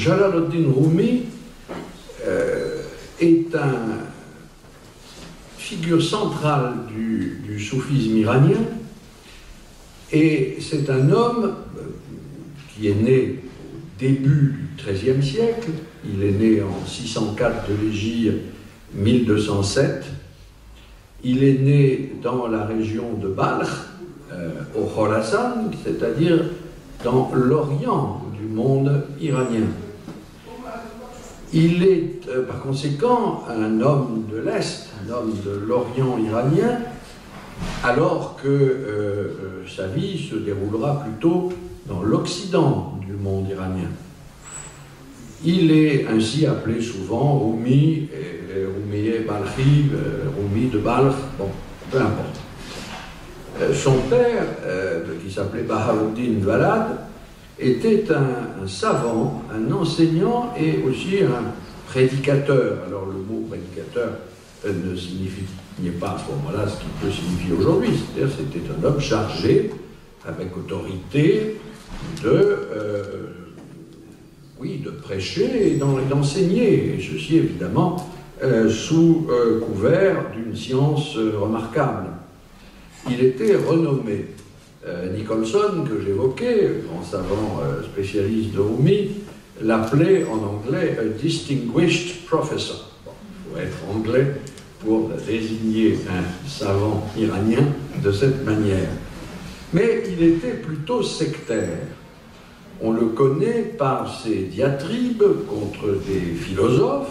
Jalaluddin Rumi est une figure centrale du soufisme iranien, et c'est un homme qui est né au début du XIIIe siècle. Il est né en 604 de l'Hégire 1207. Il est né dans la région de Balkh, au Khorasan, c'est-à-dire dans l'Orient du monde iranien. Il est par conséquent un homme de l'Est, un homme de l'Orient iranien, alors que sa vie se déroulera plutôt dans l'Occident du monde iranien. Il est ainsi appelé souvent Rumi, Rumi Balkhi, Rumi de Balkh, bon, peu importe. Son père, qui s'appelait Bahauddin Valad, était un savant, un enseignant et aussi un prédicateur. Alors le mot prédicateur ne signifiait pas à ce moment-là ce qu'il peut signifier aujourd'hui, c'est-à-dire c'était un homme chargé, avec autorité, de prêcher et d'enseigner, et ceci évidemment sous couvert d'une science remarquable. Il était renommé. Nicholson, que j'évoquais, grand savant spécialiste de Rumi, l'appelait en anglais « a distinguished professor ». Bon, il faut être anglais pour désigner un savant iranien de cette manière. Mais il était plutôt sectaire. On le connaît par ses diatribes contre des philosophes.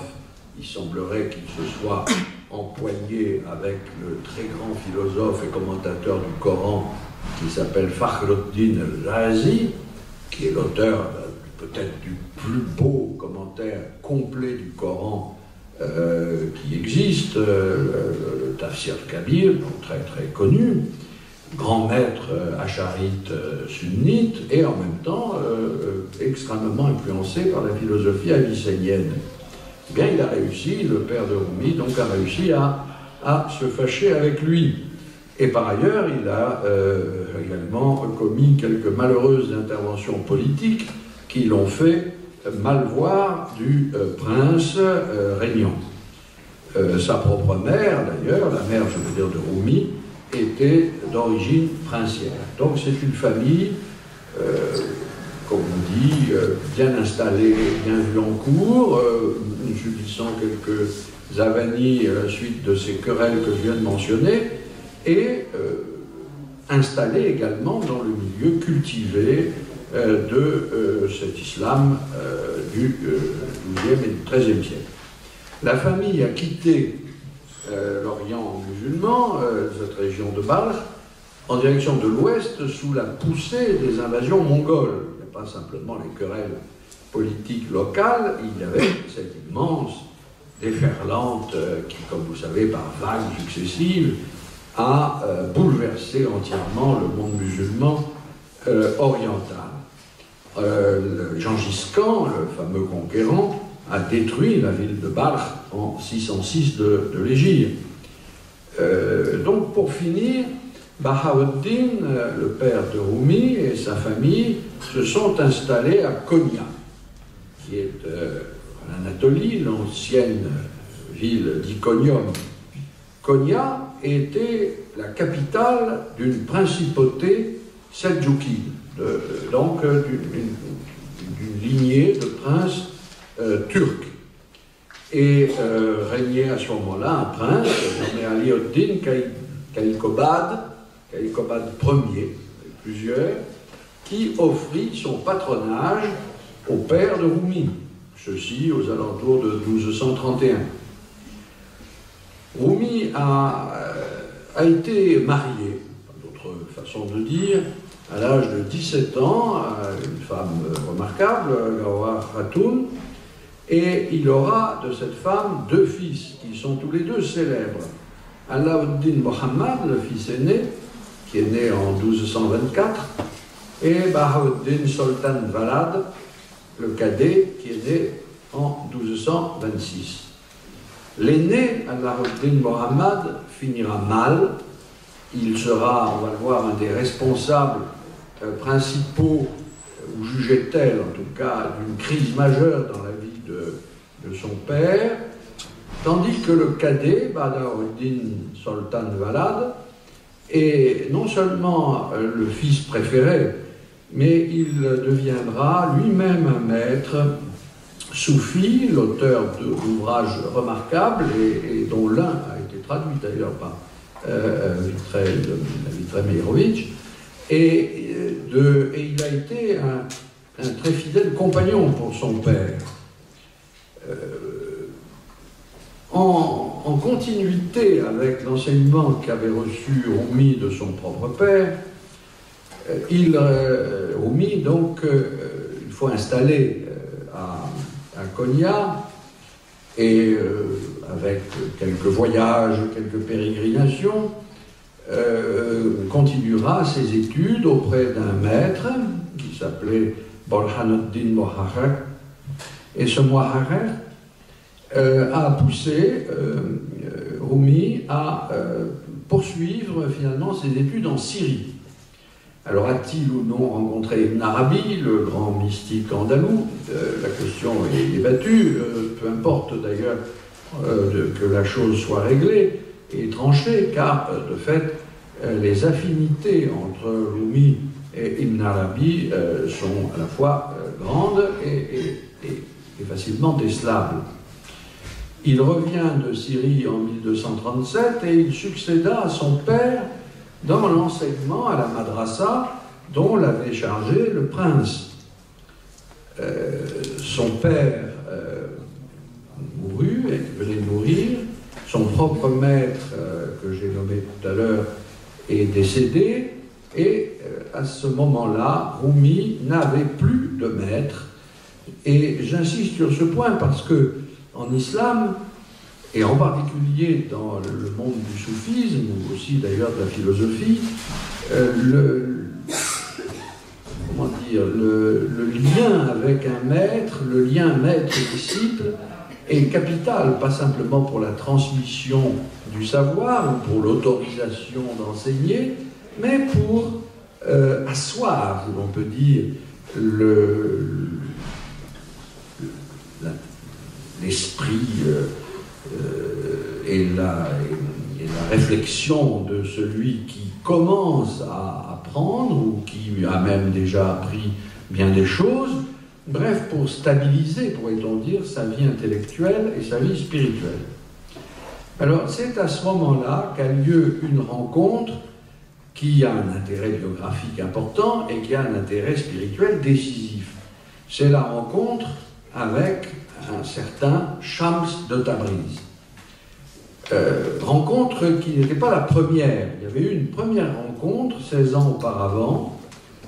Il semblerait qu'il se soit empoigné avec le très grand philosophe et commentateur du Coran qui s'appelle Fakhruddin al-Razi, qui est l'auteur peut-être du plus beau commentaire complet du Coran qui existe, le Tafsir Kabir, très très connu, grand maître acharite sunnite, et en même temps extrêmement influencé par la philosophie avicénienne. Eh bien, il a réussi, le père de Rumi, donc a réussi à se fâcher avec lui. Et par ailleurs, il a également commis quelques malheureuses interventions politiques qui l'ont fait mal voir du prince régnant. Sa propre mère, d'ailleurs, la mère, je veux dire, de Rumi, était d'origine princière. Donc c'est une famille, comme on dit, bien installée, bien vue en cour, subissant quelques avanies à la suite de ces querelles que je viens de mentionner, et installée également dans le milieu cultivé de cet islam du XIIe et du XIIIe siècle. La famille a quitté l'Orient musulman, cette région de Balkh, en direction de l'Ouest sous la poussée des invasions mongoles. Il n'y a pas simplement les querelles politiques locales, il y avait cette immense déferlante qui, comme vous savez, par vagues successives, a bouleversé entièrement le monde musulman oriental. Gengis Khan, le fameux conquérant, a détruit la ville de Balkh en 606 de l'Hégire. Donc, pour finir, Bahauddin, le père de Rumi, et sa famille se sont installés à Konya, qui est en Anatolie, l'ancienne ville d'Iconium. Konya était la capitale d'une principauté seldjoukide, donc d'une lignée de princes turcs. Et régnait à ce moment-là un prince nommé Aliuddin Kaikobad Ier, plusieurs, qui offrit son patronage au père de Rumi, ceci aux alentours de 1231. Rumi a été marié, d'autre façon de dire, à l'âge de 17 ans, à une femme remarquable, Gawhar Khatoun, et il aura de cette femme deux fils, qui sont tous les deux célèbres. Alauddin Mohammad, le fils aîné, qui est né en 1224, et Bahauddin Sultan Valad, le cadet, qui est né en 1226. L'aîné, Alauddin Mohammad, finira mal. Il sera, on va le voir, un des responsables principaux ou jugeait-elle en tout cas, d'une crise majeure dans la vie de son père, tandis que le cadet, Badruddin Sultan Valad, est non seulement le fils préféré, mais il deviendra lui-même un maître soufi, l'auteur d'ouvrages remarquables, et dont l'un a été traduit d'ailleurs par Vitré Meirovitch, et il a été un très fidèle compagnon pour son père. En continuité avec l'enseignement qu'avait reçu Rumi de son propre père, Rumi, donc, il faut installer à Konya, et avec quelques voyages, quelques pérégrinations, continuera ses études auprès d'un maître qui s'appelait Burhanuddin Moharrar. Et ce Moharrar a poussé Rumi à poursuivre finalement ses études en Syrie. Alors a-t-il ou non rencontré Ibn Arabi, le grand mystique andalou? La question est débattue, peu importe d'ailleurs que la chose soit réglée et tranchée, car de fait les affinités entre Rumi et Ibn Arabi sont à la fois grandes et facilement décelables. Il revient de Syrie en 1237 et il succéda à son père dans l'enseignement à la madrasa dont l'avait chargé le prince. Son père mourut et venait de mourir. Son propre maître, que j'ai nommé tout à l'heure, est décédé. Et à ce moment-là, Rumi n'avait plus de maître. Et j'insiste sur ce point parce que en islam, et en particulier dans le monde du soufisme, ou aussi d'ailleurs de la philosophie, le lien avec un maître, le lien maître-disciple, est capital, pas simplement pour la transmission du savoir, ou pour l'autorisation d'enseigner, mais pour asseoir, si l'on peut dire, l'esprit et la réflexion de celui qui commence à apprendre ou qui a même déjà appris bien des choses, bref, pour stabiliser, pourrait-on dire, sa vie intellectuelle et sa vie spirituelle. Alors, c'est à ce moment-là qu'a lieu une rencontre qui a un intérêt biographique important et qui a un intérêt spirituel décisif. C'est la rencontre avec un certain Shams de Tabriz. Rencontre qui n'était pas la première. Il y avait eu une première rencontre 16 ans auparavant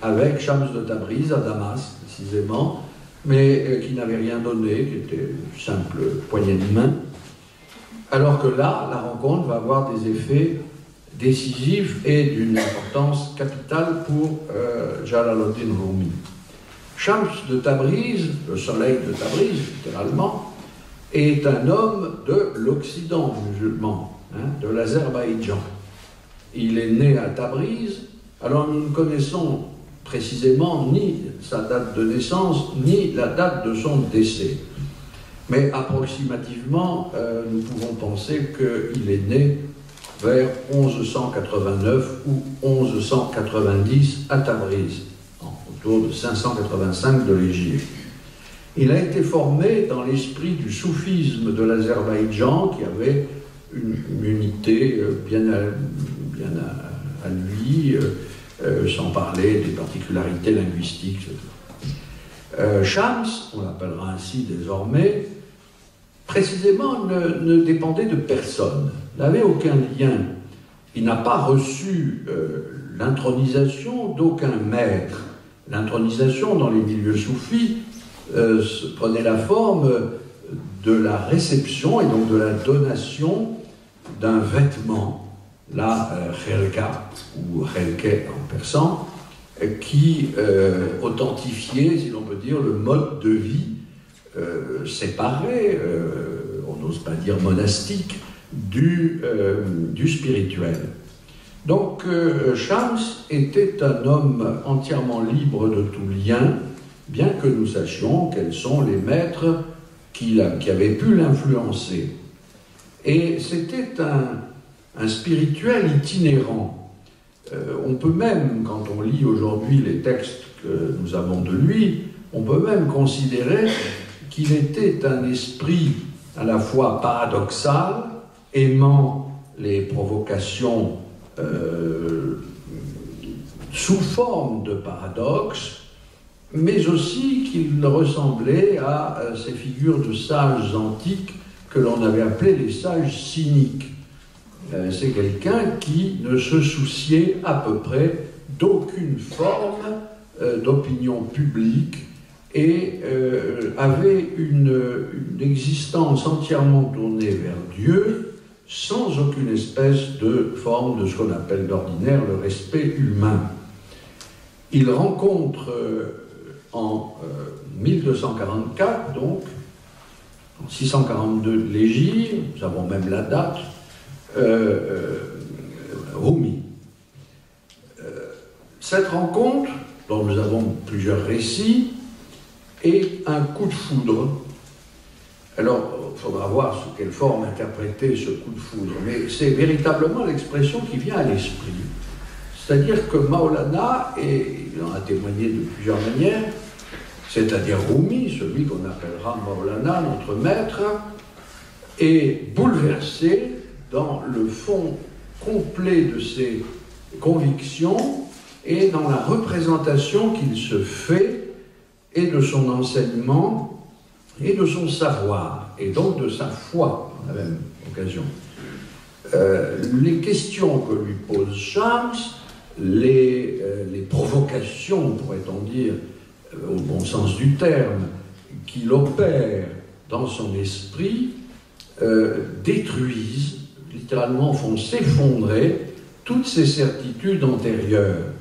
avec Shams de Tabriz à Damas, précisément, mais qui n'avait rien donné, qui était une simple poignée de main. Alors que là, la rencontre va avoir des effets décisifs et d'une importance capitale pour Jalaluddin Rumi. Shams de Tabriz, le soleil de Tabriz, littéralement, est un homme de l'Occident musulman, de l'Azerbaïdjan. Il est né à Tabriz, alors nous ne connaissons précisément ni sa date de naissance, ni la date de son décès. Mais approximativement, nous pouvons penser qu'il est né vers 1189 ou 1190 à Tabriz, autour de 585 de l'Hégire. Il a été formé dans l'esprit du soufisme de l'Azerbaïdjan, qui avait une unité bien à lui, sans parler des particularités linguistiques. Shams, on l'appellera ainsi désormais, précisément ne dépendait de personne, n'avait aucun lien. Il n'a pas reçu l'intronisation d'aucun maître. L'intronisation dans les milieux soufis prenait la forme de la réception et donc de la donation d'un vêtement, la khelka, ou khelke en persan, qui authentifiait, si l'on peut dire, le mode de vie séparé, on n'ose pas dire monastique, du spirituel. Donc Shams était un homme entièrement libre de tout lien, bien que nous sachions quels sont les maîtres qui avaient pu l'influencer. Et c'était un spirituel itinérant. On peut même, quand on lit aujourd'hui les textes que nous avons de lui, on peut même considérer qu'il était un esprit à la fois paradoxal, aimant les provocations sous forme de paradoxe, mais aussi qu'il ressemblait à ces figures de sages antiques que l'on avait appelées les sages cyniques. C'est quelqu'un qui ne se souciait à peu près d'aucune forme d'opinion publique et avait une existence entièrement tournée vers Dieu, sans aucune espèce de forme de ce qu'on appelle d'ordinaire le respect humain. Il rencontre en 1244, donc, en 642 de l'Égide, nous avons même la date, Rumi. Cette rencontre, dont nous avons plusieurs récits, est un coup de foudre. Alors, il faudra voir sous quelle forme interpréter ce coup de foudre, mais c'est véritablement l'expression qui vient à l'esprit. C'est-à-dire que Maulana, et il en a témoigné de plusieurs manières, c'est-à-dire Rumi, celui qu'on appellera Maulana, notre maître, est bouleversé dans le fond complet de ses convictions et dans la représentation qu'il se fait et de son enseignement et de son savoir, et donc de sa foi, à la même occasion. Les questions que lui pose Shams, les provocations, pourrait-on dire, au bon sens du terme, qu'il opère dans son esprit, détruisent, littéralement font s'effondrer toutes ces certitudes antérieures.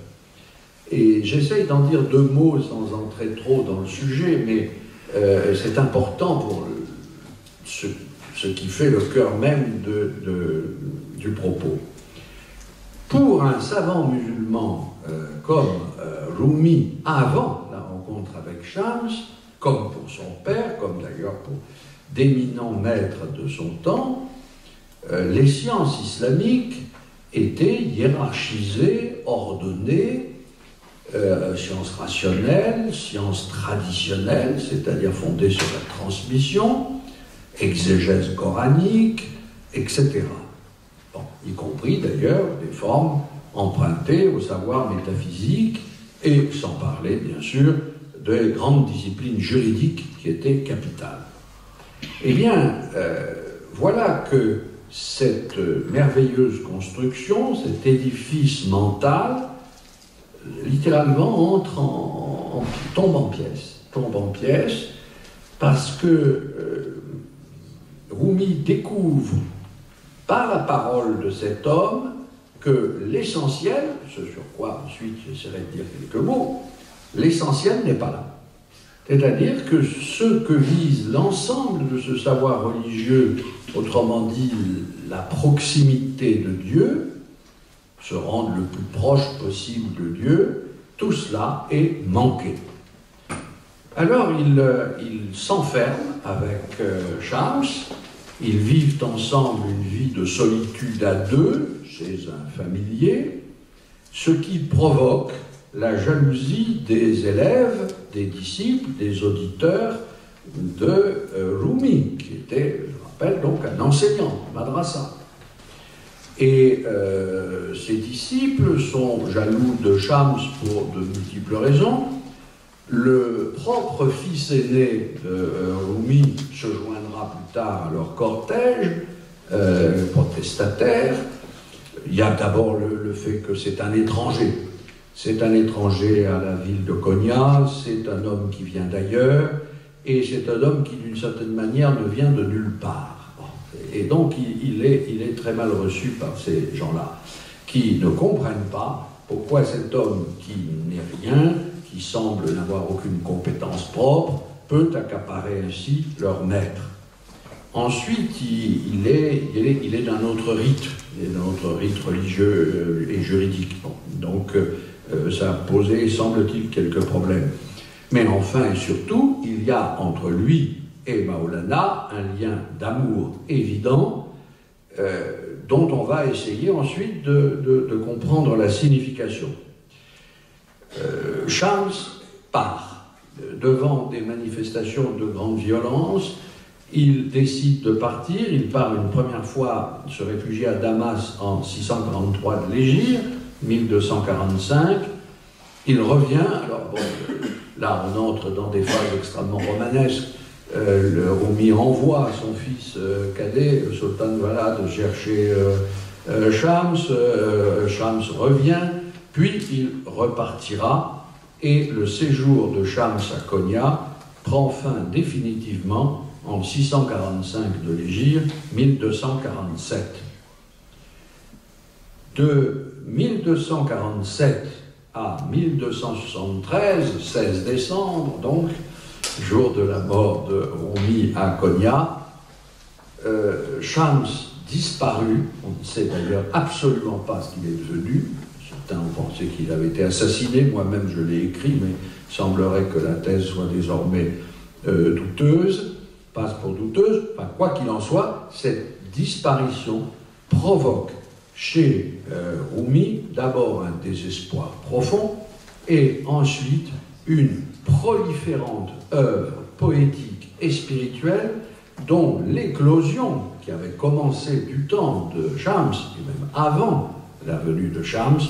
Et j'essaye d'en dire deux mots sans entrer trop dans le sujet, mais c'est important pour ce qui fait le cœur même du propos. Pour un savant musulman comme Rumi, avant la rencontre avec Shams, comme pour son père, comme d'ailleurs pour d'éminents maîtres de son temps, les sciences islamiques étaient hiérarchisées, ordonnées, sciences rationnelles, sciences traditionnelles, c'est-à-dire fondées sur la transmission, exégèse coranique, etc. Bon, y compris d'ailleurs des formes empruntées au savoir métaphysique, et sans parler bien sûr des grandes disciplines juridiques qui étaient capitales. Eh bien, voilà que cette merveilleuse construction, cet édifice mental, littéralement tombe en pièces, parce que Rumi découvre par la parole de cet homme que l'essentiel, ce sur quoi ensuite j'essaierai de dire quelques mots, l'essentiel n'est pas là. C'est-à-dire que ce que vise l'ensemble de ce savoir religieux, autrement dit la proximité de Dieu, se rendre le plus proche possible de Dieu, tout cela est manqué. Alors il s'enferme avec Shams, ils vivent ensemble une vie de solitude à deux, chez un familier, ce qui provoque la jalousie des élèves, des disciples, des auditeurs de Rumi, qui était, je rappelle, donc un enseignant, madrasa. Et ses disciples sont jaloux de Shams pour de multiples raisons. Le propre fils aîné de Rumi se joindra plus tard à leur cortège protestataire. Il y a d'abord le fait que c'est un étranger. C'est un étranger à la ville de Konya, c'est un homme qui vient d'ailleurs, et c'est un homme qui, d'une certaine manière, ne vient de nulle part. Et donc, il est très mal reçu par ces gens-là, qui ne comprennent pas pourquoi cet homme qui n'est rien, qui semble n'avoir aucune compétence propre, peut accaparer ainsi leur maître. Ensuite, il est d'un autre rite, religieux et juridique. Bon, donc, ça a posé, semble-t-il, quelques problèmes. Mais enfin et surtout, il y a entre lui et Maulana un lien d'amour évident dont on va essayer ensuite de comprendre la signification. Shams part devant des manifestations de grande violence. Il décide de partir. Il part une première fois se réfugier à Damas en 643 de l'Hégire, 1245. Il revient. Alors bon, là on entre dans des phases extrêmement romanesques. Le Rumi envoie son fils cadet, le sultan Valad, chercher Shams. Shams revient, puis il repartira, et le séjour de Shams à Konya prend fin définitivement en 645 de l'Hégire, 1247. De 1247 à 1273, 16 décembre donc, jour de la mort de Rumi à Konya, Shams disparu. On ne sait d'ailleurs absolument pas ce qu'il est devenu. Certains ont pensé qu'il avait été assassiné. Moi-même, je l'ai écrit, mais il semblerait que la thèse soit désormais douteuse, passe pour douteuse. Enfin, quoi qu'il en soit, cette disparition provoque chez Rumi d'abord un désespoir profond et ensuite une proliférante œuvre poétique et spirituelle dont l'éclosion, qui avait commencé du temps de Shams, et même avant la venue de Shams,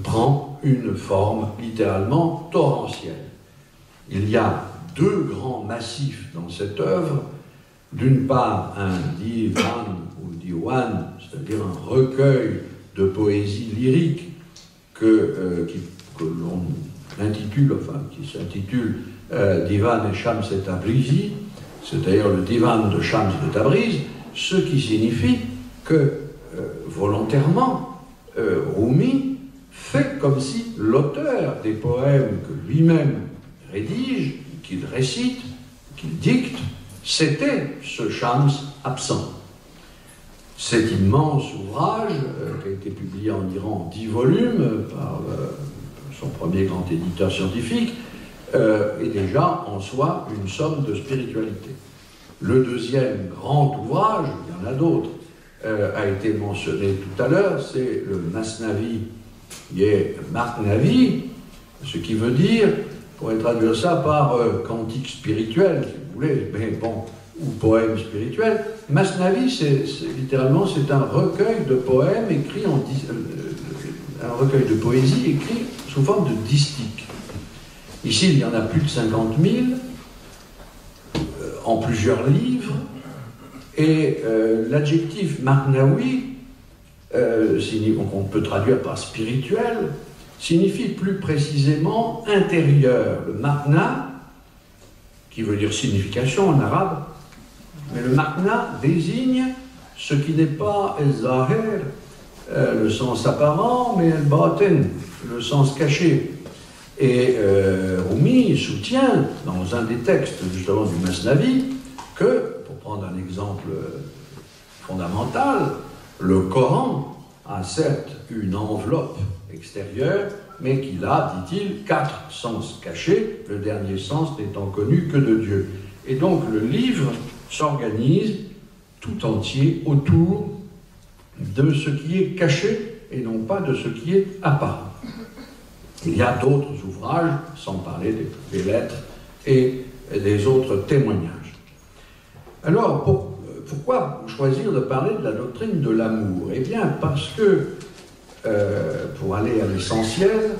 prend une forme littéralement torrentielle. Il y a deux grands massifs dans cette œuvre. D'une part, un divan ou diwan, c'est-à-dire un recueil de poésie lyrique que l'on intitule, enfin qui s'intitule Divan et Shams et Tabrizi, c'est d'ailleurs le divan de Shams de Tabriz, ce qui signifie que volontairement Rumi fait comme si l'auteur des poèmes que lui-même rédige, qu'il récite, qu'il dicte, c'était ce Shams absent. Cet immense ouvrage, qui a été publié en Iran en 10 volumes par son premier grand éditeur scientifique, est déjà en soi une somme de spiritualité. Le deuxième grand ouvrage, il y en a d'autres, a été mentionné tout à l'heure, c'est le Masnavi, qui est Marnavi, ce qui veut dire, on pourrait traduire ça par cantique spirituel, si vous voulez, mais bon, ou poème spirituel. Masnavi, littéralement, c'est un recueil de poèmes écrits un recueil de poésie écrit sous forme de distique. Ici, il y en a plus de 50 000, en plusieurs livres, et l'adjectif Marnawi, qu'on peut traduire par spirituel, signifie plus précisément intérieur. Le Marna, qui veut dire signification en arabe, mais le Marna désigne ce qui n'est pas el-zahir, le sens apparent, mais el-batin, le sens caché. Et Rumi soutient, dans un des textes justement du Masnavi, que, pour prendre un exemple fondamental, le Coran a certes une enveloppe extérieure, mais qu'il a, dit-il, 4 sens cachés, le dernier sens n'étant connu que de Dieu. Et donc le livre s'organise tout entier autour de ce qui est caché et non pas de ce qui est apparent. Il y a d'autres ouvrages, sans parler des lettres et des autres témoignages. Alors, pourquoi choisir de parler de la doctrine de l'amour? Eh bien, parce que, pour aller à l'essentiel,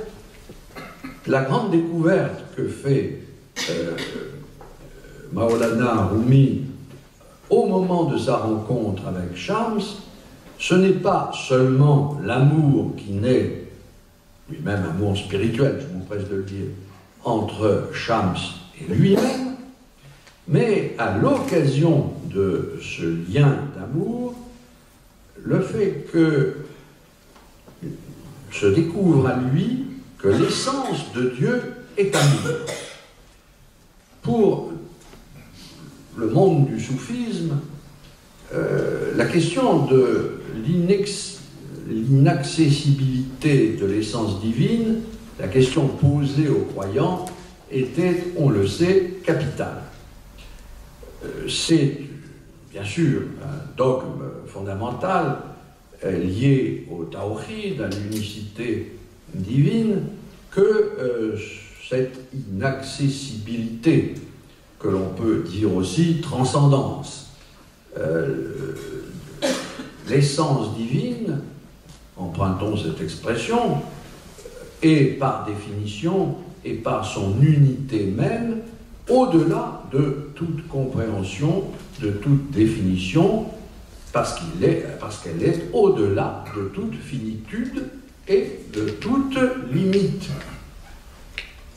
la grande découverte que fait Maulana Rumi au moment de sa rencontre avec Shams, ce n'est pas seulement l'amour qui naît, lui-même amour spirituel, je m'empresse de le dire, entre Shams et lui-même, mais à l'occasion de ce lien d'amour, le fait que se découvre à lui que l'essence de Dieu est amour. Pour le monde du soufisme, la question de l'inaccessibilité de l'essence divine, la question posée aux croyants, était, on le sait, capital. C'est bien sûr un dogme fondamental lié au tawhid, à l'unicité divine, que cette inaccessibilité, que l'on peut dire aussi transcendance, l'essence divine, empruntons cette expression, est par définition et par son unité même au-delà de toute compréhension, de toute définition, parce qu'elle est au-delà de toute finitude et de toute limite.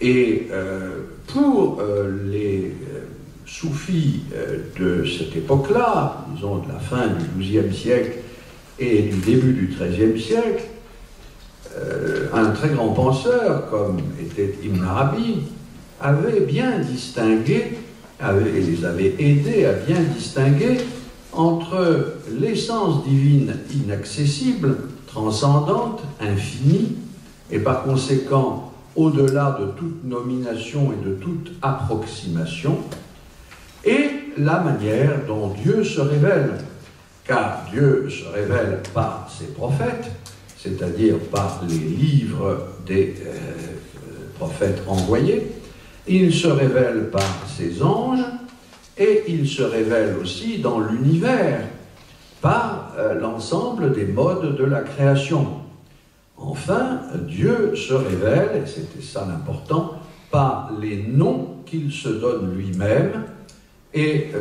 Et pour les soufis de cette époque-là, disons de la fin du XIIe siècle et du début du XIIIe siècle, un très grand penseur, comme était Ibn Arabi, avait bien distingué, et les avait aidés à bien distinguer entre l'essence divine inaccessible, transcendante, infinie, et par conséquent au-delà de toute nomination et de toute approximation, et la manière dont Dieu se révèle. Car Dieu se révèle par ses prophètes, c'est-à-dire par les livres des prophètes envoyés, il se révèle par ses anges, et il se révèle aussi dans l'univers par l'ensemble des modes de la création. Enfin, Dieu se révèle, et c'était ça l'important, par les noms qu'il se donne lui-même, et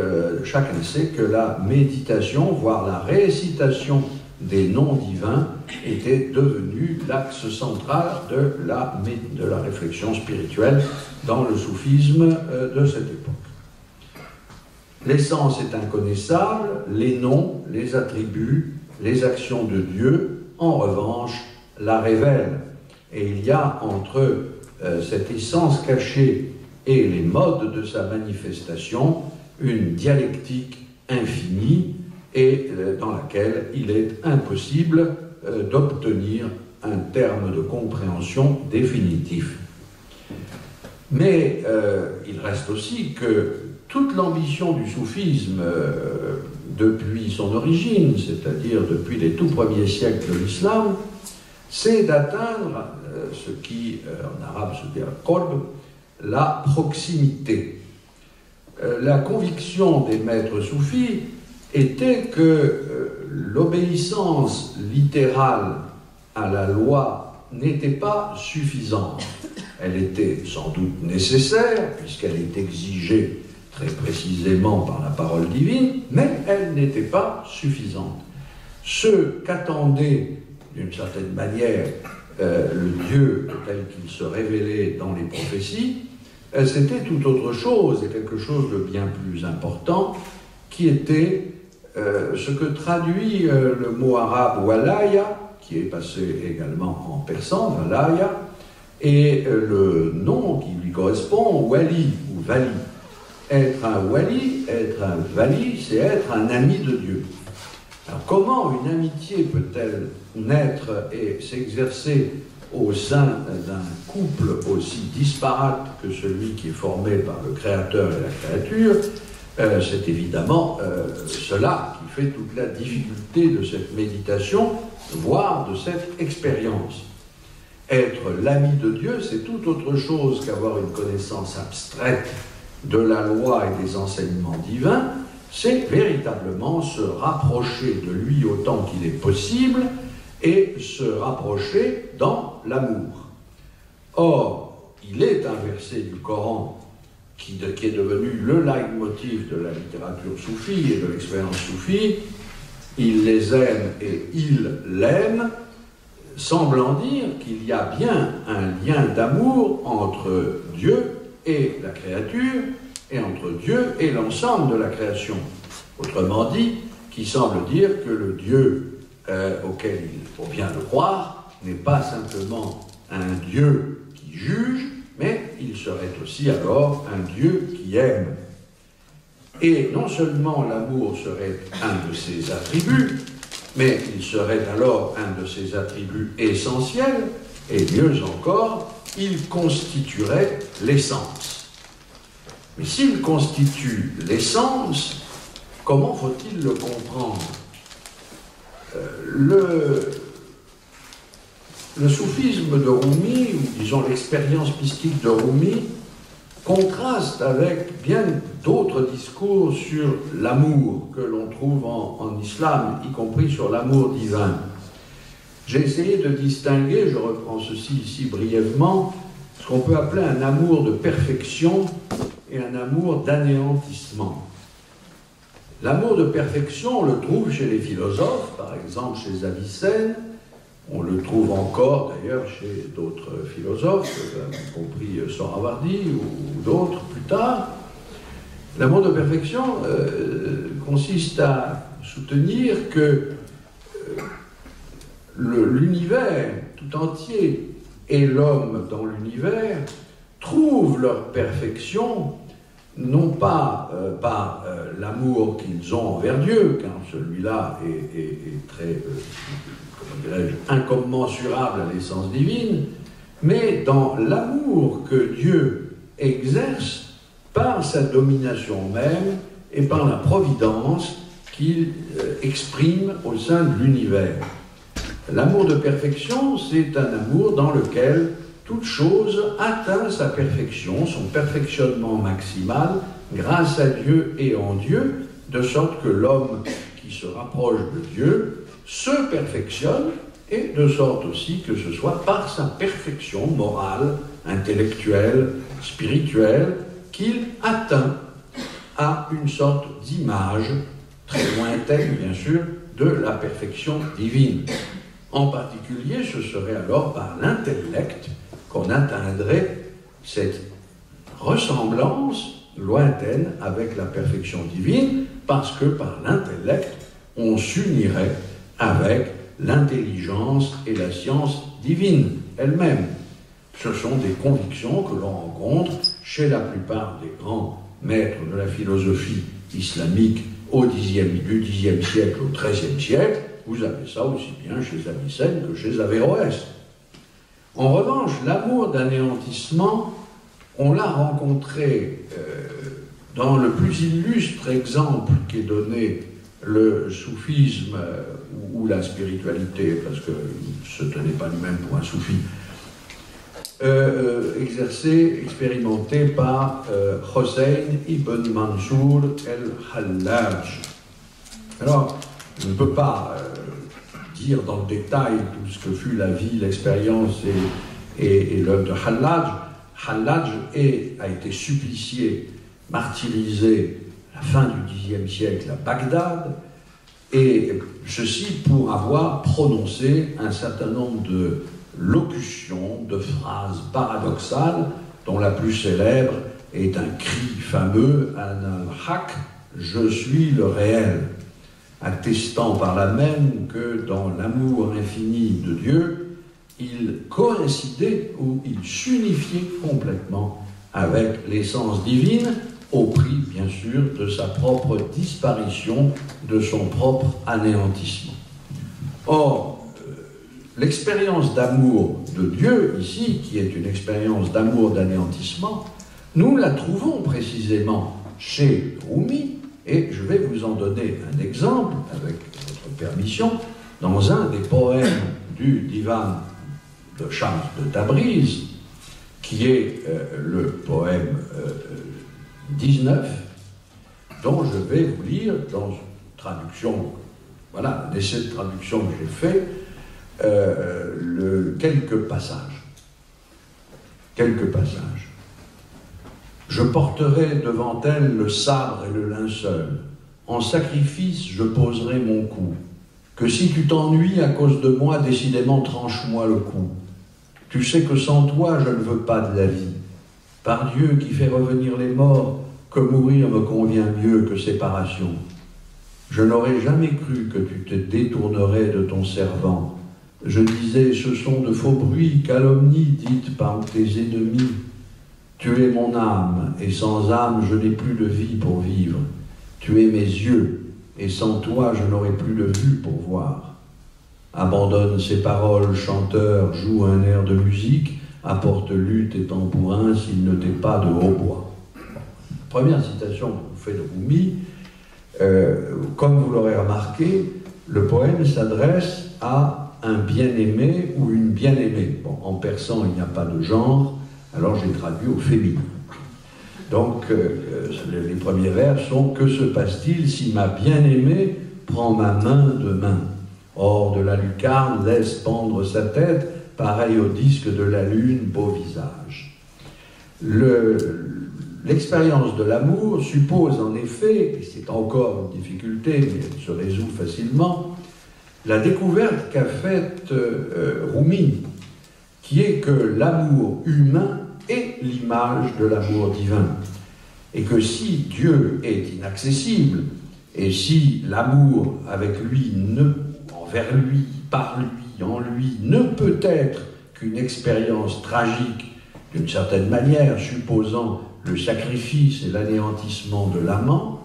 chacun sait que la méditation, voire la récitation des noms divins, était devenue l'axe central de la réflexion spirituelle dans le soufisme de cette époque. L'essence est inconnaissable, les noms, les attributs, les actions de Dieu, en revanche, la révèlent. Et il y a entre cette essence cachée et les modes de sa manifestation une dialectique infinie et dans laquelle il est impossible d'obtenir un terme de compréhension définitif. Mais il reste aussi que toute l'ambition du soufisme depuis son origine, c'est-à-dire depuis les tout premiers siècles de l'islam, c'est d'atteindre ce qui en arabe se dit al-qurb, la proximité. La conviction des maîtres soufis était que l'obéissance littérale à la loi n'était pas suffisante. Elle était sans doute nécessaire, puisqu'elle est exigée très précisément par la parole divine, mais elle n'était pas suffisante. Ce qu'attendait, d'une certaine manière, le Dieu tel qu'il se révélait dans les prophéties, c'était tout autre chose, et quelque chose de bien plus important, qui était ce que traduit le mot arabe walaya, qui est passé également en persan, walaya, et le nom qui lui correspond, wali ou vali. Être un wali, être un vali, c'est être un ami de Dieu. Alors comment une amitié peut-elle naître et s'exercer au sein d'un couple aussi disparate que celui qui est formé par le Créateur et la créature? C'est évidemment cela qui fait toute la difficulté de cette méditation, voire de cette expérience. Être l'ami de Dieu, c'est tout autre chose qu'avoir une connaissance abstraite de la loi et des enseignements divins, c'est véritablement se rapprocher de lui autant qu'il est possible et se rapprocher dans l'amour. Or, il est un verset du Coran qui est devenu le leitmotiv de la littérature soufie et de l'expérience soufie. Il les aime et il l'aime, semblant dire qu'il y a bien un lien d'amour entre Dieu et la créature, et entre Dieu et l'ensemble de la création. Autrement dit, qui semble dire que le Dieu auquel il faut bien le croire n'est pas simplement un Dieu qui juge, mais il serait aussi alors un Dieu qui aime. Et non seulement l'amour serait un de ses attributs, mais il serait alors un de ses attributs essentiels, et mieux encore, il constituerait l'essence. Mais s'il constitue l'essence, comment faut-il le comprendre? Le soufisme de Rumi, ou disons l'expérience mystique de Rumi, contraste avec bien d'autres discours sur l'amour que l'on trouve en islam, y compris sur l'amour divin. J'ai essayé de distinguer, je reprends ceci ici brièvement, ce qu'on peut appeler un amour de perfection et un amour d'anéantissement. L'amour de perfection, on le trouve chez les philosophes, par exemple chez Avicenne, on le trouve encore d'ailleurs chez d'autres philosophes, y compris Sohrawardi ou d'autres plus tard. L'amour de perfection consiste à soutenir que l'univers tout entier et l'homme dans l'univers trouvent leur perfection non pas par l'amour qu'ils ont envers Dieu, car celui-là est très, comment dirais-je, incommensurable à l'essence divine, mais dans l'amour que Dieu exerce par sa domination même et par la providence qu'il exprime au sein de l'univers. L'amour de perfection, c'est un amour dans lequel toute chose atteint sa perfection, son perfectionnement maximal, grâce à Dieu et en Dieu, de sorte que l'homme qui se rapproche de Dieu se perfectionne, et de sorte aussi que ce soit par sa perfection morale, intellectuelle, spirituelle, qu'il atteint à une sorte d'image, très lointaine bien sûr, de la perfection divine. En particulier, ce serait alors par l'intellect qu'on atteindrait cette ressemblance lointaine avec la perfection divine, parce que par l'intellect, on s'unirait avec l'intelligence et la science divine elle-même. Ce sont des convictions que l'on rencontre chez la plupart des grands maîtres de la philosophie islamique du Xe siècle au XIIIe siècle. Vous avez ça aussi bien chez Avicenne que chez Averroès. En revanche, l'amour d'anéantissement, on l'a rencontré dans le plus illustre exemple qu'est donné le soufisme ou la spiritualité, parce qu'il ne se tenait pas lui-même pour un soufi, expérimenté par Hossein ibn Mansour el-Hallaj. Alors, je ne peux pas dire dans le détail tout ce que fut la vie, l'expérience et l'œuvre de Hallaj. Hallaj a été supplicié, martyrisé à la fin du Xe siècle à Bagdad, et ceci pour avoir prononcé un certain nombre de locutions, de phrases paradoxales, dont la plus célèbre est un cri fameux, Ana al-Haq, je suis le réel, attestant par là même que dans l'amour infini de Dieu, il coïncidait ou il s'unifiait complètement avec l'essence divine, au prix, bien sûr, de sa propre disparition, de son propre anéantissement. Or, l'expérience d'amour de Dieu, ici, qui est une expérience d'amour d'anéantissement, nous la trouvons précisément chez Rumi, et je vais vous en donner un exemple, avec votre permission, dans un des poèmes du divan de Shams de Tabriz, qui est le poème 19, dont je vais vous lire dans une traduction, voilà, un essai de traduction que j'ai fait, quelques passages. Quelques passages. Je porterai devant elle le sabre et le linceul. En sacrifice, je poserai mon cou. Que si tu t'ennuies à cause de moi, décidément tranche-moi le cou. Tu sais que sans toi, je ne veux pas de la vie. Par Dieu qui fait revenir les morts, que mourir me convient mieux que séparation. Je n'aurais jamais cru que tu te détournerais de ton servant. Je disais, ce sont de faux bruits, calomnies dites par tes ennemis. Tu es mon âme, et sans âme, je n'ai plus de vie pour vivre. Tu es mes yeux, et sans toi, je n'aurai plus de vue pour voir. Abandonne ces paroles, chanteur, joue un air de musique, apporte luth et tambourin s'il ne t'est pas de hautbois. Première citation que vous faites de Rumi, comme vous l'aurez remarqué, le poème s'adresse à un bien-aimé ou une bien-aimée. Bon, en persan, il n'y a pas de genre, alors j'ai traduit au féminin. Donc, les premiers vers sont « Que se passe-t-il si ma bien-aimée prend ma main de main ?» Hors de la lucarne, laisse pendre sa tête, pareil au disque de la lune, beau visage. L'expérience de l'amour suppose en effet, et c'est encore une difficulté, mais elle se résout facilement, la découverte qu'a faite Rumi, qui est que l'amour humain est l'image de l'amour divin. Et que si Dieu est inaccessible, et si l'amour avec lui, envers lui, par lui, en lui, ne peut être qu'une expérience tragique, d'une certaine manière, supposant le sacrifice et l'anéantissement de l'amant,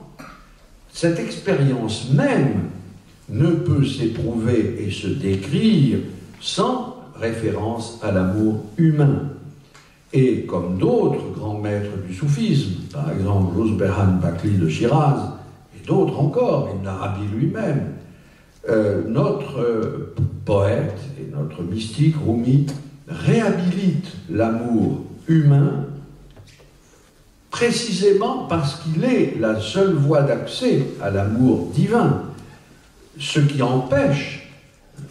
cette expérience même ne peut s'éprouver et se décrire sans référence à l'amour humain. Et comme d'autres grands maîtres du soufisme, par exemple Ruzbehan Bakli de Shiraz, et d'autres encore, Ibn Arabi lui-même, notre poète et notre mystique Rumi réhabilite l'amour humain précisément parce qu'il est la seule voie d'accès à l'amour divin, ce qui empêche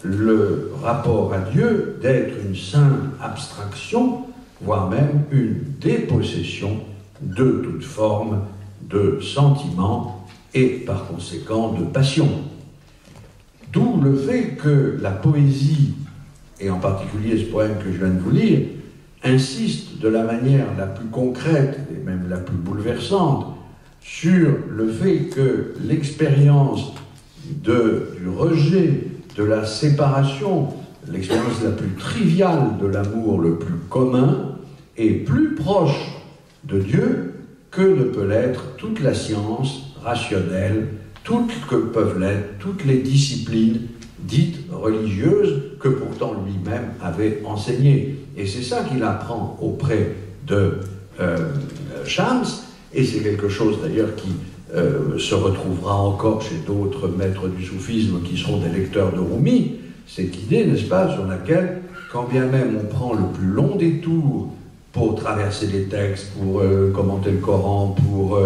le rapport à Dieu d'être une simple abstraction, voire même une dépossession de toute forme de sentiment et par conséquent de passion. D'où le fait que la poésie, et en particulier ce poème que je viens de vous lire, insiste de la manière la plus concrète et même la plus bouleversante sur le fait que l'expérience du rejet, de la séparation, l'expérience la plus triviale de l'amour le plus commun, est plus proche de Dieu que ne peut l'être toute la science rationnelle, toutes que peuvent l'être toutes les disciplines dites religieuses que pourtant lui-même avait enseignées. Et c'est ça qu'il apprend auprès de Shams, et c'est quelque chose d'ailleurs qui se retrouvera encore chez d'autres maîtres du soufisme qui seront des lecteurs de Rumi, cette idée, n'est-ce pas, sur laquelle, quand bien même on prend le plus long détour pour traverser les textes, pour commenter le Coran, pour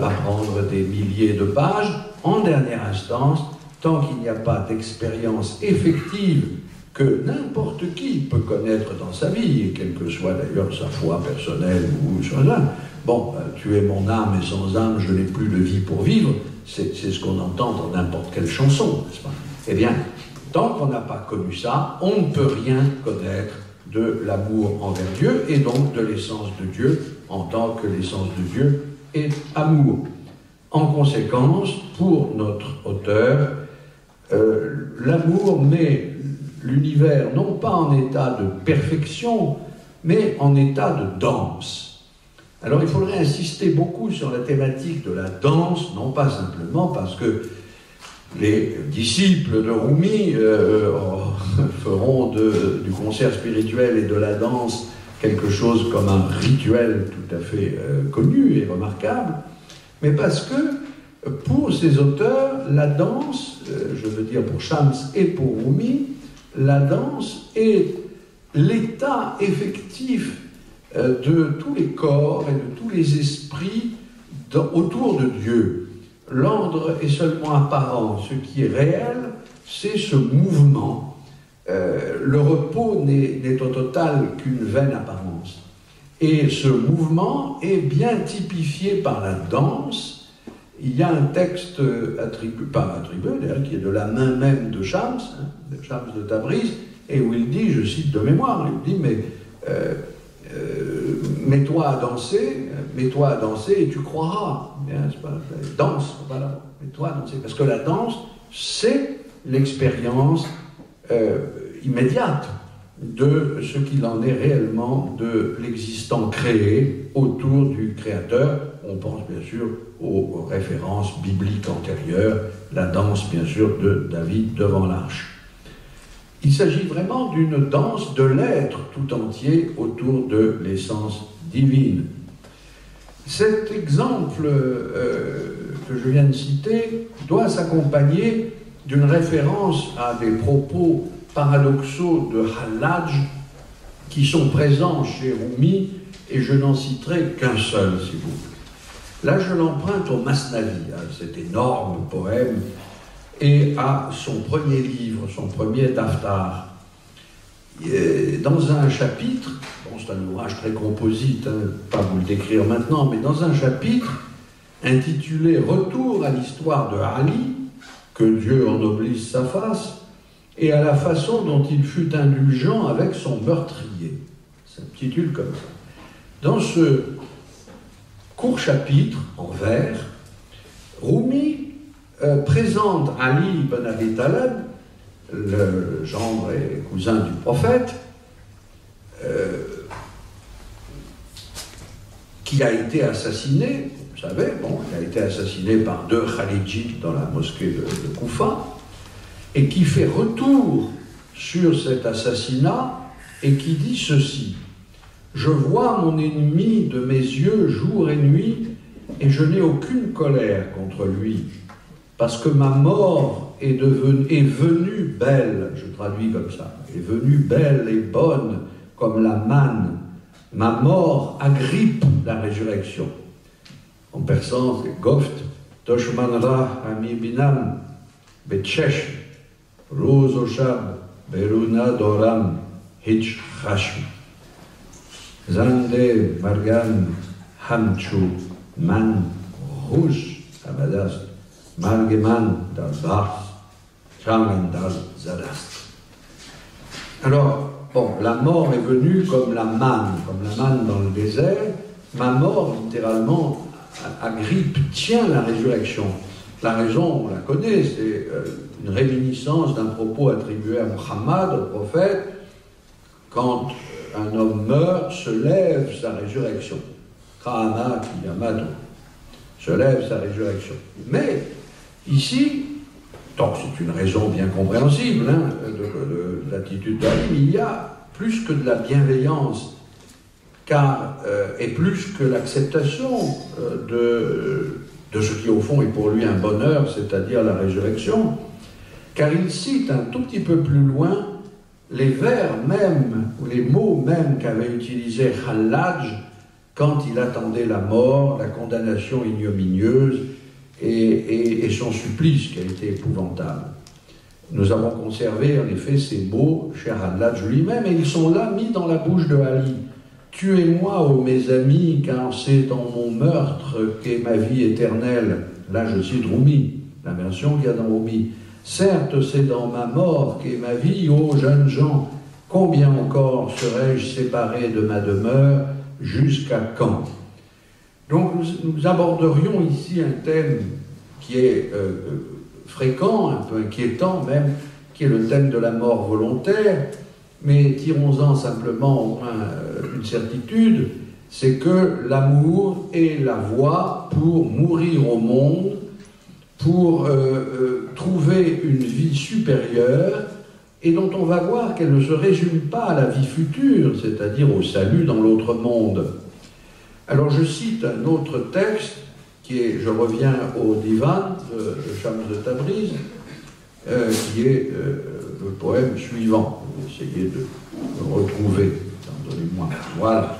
apprendre des milliers de pages, en dernière instance, tant qu'il n'y a pas d'expérience effective que n'importe qui peut connaître dans sa vie, et quelle que soit d'ailleurs sa foi personnelle ou cela, bon, tu es mon âme et sans âme, je n'ai plus de vie pour vivre, c'est ce qu'on entend dans n'importe quelle chanson, n'est-ce pas? Eh bien, tant qu'on n'a pas connu ça, on ne peut rien connaître de l'amour envers Dieu, et donc de l'essence de Dieu, en tant que l'essence de Dieu est amour. En conséquence, pour notre auteur, l'amour met l'univers non pas en état de perfection, mais en état de danse. Alors il faudrait insister beaucoup sur la thématique de la danse, non pas simplement parce que les disciples de Rumi feront du concert spirituel et de la danse quelque chose comme un rituel tout à fait connu et remarquable, mais parce que pour ces auteurs, la danse, je veux dire pour Shams et pour Rumi, la danse est l'état effectif de tous les corps et de tous les esprits autour de Dieu. L'ordre est seulement apparent, ce qui est réel, c'est ce mouvement. Le repos n'est au total qu'une vaine apparence. Et ce mouvement est bien typifié par la danse. Il y a un texte attribué, d'ailleurs, qui est de la main même de Shams, de Shams de Tabriz, et où il dit, je cite de mémoire, il dit, mais mets-toi à danser et tu croiras. Bien, c'est pas, danse, voilà, mets-toi à danser. Parce que la danse, c'est l'expérience immédiate de ce qu'il en est réellement de l'existant créé autour du créateur. On pense bien sûr aux références bibliques antérieures, la danse bien sûr de David devant l'arche. Il s'agit vraiment d'une danse de l'être tout entier autour de l'essence divine. Cet exemple que je viens de citer doit s'accompagner d'une référence à des propos paradoxaux de Hallaj qui sont présents chez Rumi, et je n'en citerai qu'un seul, si vous voulez. Là, je l'emprunte au Masnavi, à cet énorme poème, et à son premier livre, son premier Daftar. Dans un chapitre, bon, c'est un ouvrage très composite, hein, pas vous le décrire maintenant, mais dans un chapitre intitulé « Retour à l'histoire de Ali », que Dieu ennoblisse sa face, et à la façon dont il fut indulgent avec son meurtrier. Ça s'intitule comme ça. Dans ce court chapitre, en vers, Rumi présente Ali ibn Abi Talib, le gendre et cousin du prophète, qui a été assassiné, vous savez, bon, il a été assassiné par 2 Khalijites dans la mosquée de Koufa, et qui fait retour sur cet assassinat et qui dit ceci: « Je vois mon ennemi de mes yeux jour et nuit, et je n'ai aucune colère contre lui, parce que ma mort est venue belle, je traduis comme ça, est venue belle et bonne comme la manne. Ma mort agrippe la résurrection. » En persan, c'est Goft, Toshmanra Amibinam, Betchesh, Rozoshab, Beruna Doram, Hitch Hashm. Zande Margan Hamchu Man Rouge Abadast Margeman Dal Bars Chamendal Zadast. Alors, bon, la mort est venue comme la manne dans le désert. Ma mort, littéralement, agrippe, tient la résurrection. La raison, on la connaît, c'est une réminiscence d'un propos attribué à Muhammad, au prophète. Quand un homme meurt, se lève sa résurrection. Ka'ana Kiyamado. Se lève sa résurrection. Mais, ici, donc c'est une raison bien compréhensible hein, de l'attitude d'Ali, mais il y a plus que de la bienveillance, et plus que l'acceptation de ce qui au fond est pour lui un bonheur, c'est-à-dire la résurrection, car il cite un tout petit peu plus loin les vers même, ou les mots même qu'avait utilisé Hallaj quand il attendait la mort, la condamnation ignominieuse et son supplice qui a été épouvantable. Nous avons conservé en effet ces mots chez Hallaj lui-même, et ils sont là mis dans la bouche de Ali. « Tuez-moi, ô mes amis, car c'est dans mon meurtre qu'est ma vie éternelle. » Là, je cite Rumi, la version qu'il y a dans Rumi. « Certes, c'est dans ma mort qu'est ma vie, ô jeunes gens. Combien encore serais-je séparé de ma demeure, jusqu'à quand ?» Donc, nous aborderions ici un thème qui est fréquent, un peu inquiétant même, qui est le thème de la mort volontaire. Mais tirons-en simplement au moins une certitude, c'est que l'amour est la voie pour mourir au monde, pour trouver une vie supérieure, et dont on va voir qu'elle ne se résume pas à la vie future, c'est-à-dire au salut dans l'autre monde. Alors je cite un autre texte, qui est, je reviens au Divan de Shams de Tabriz, qui est le poème suivant. Essayez de le retrouver. Donnez-moi. Voilà.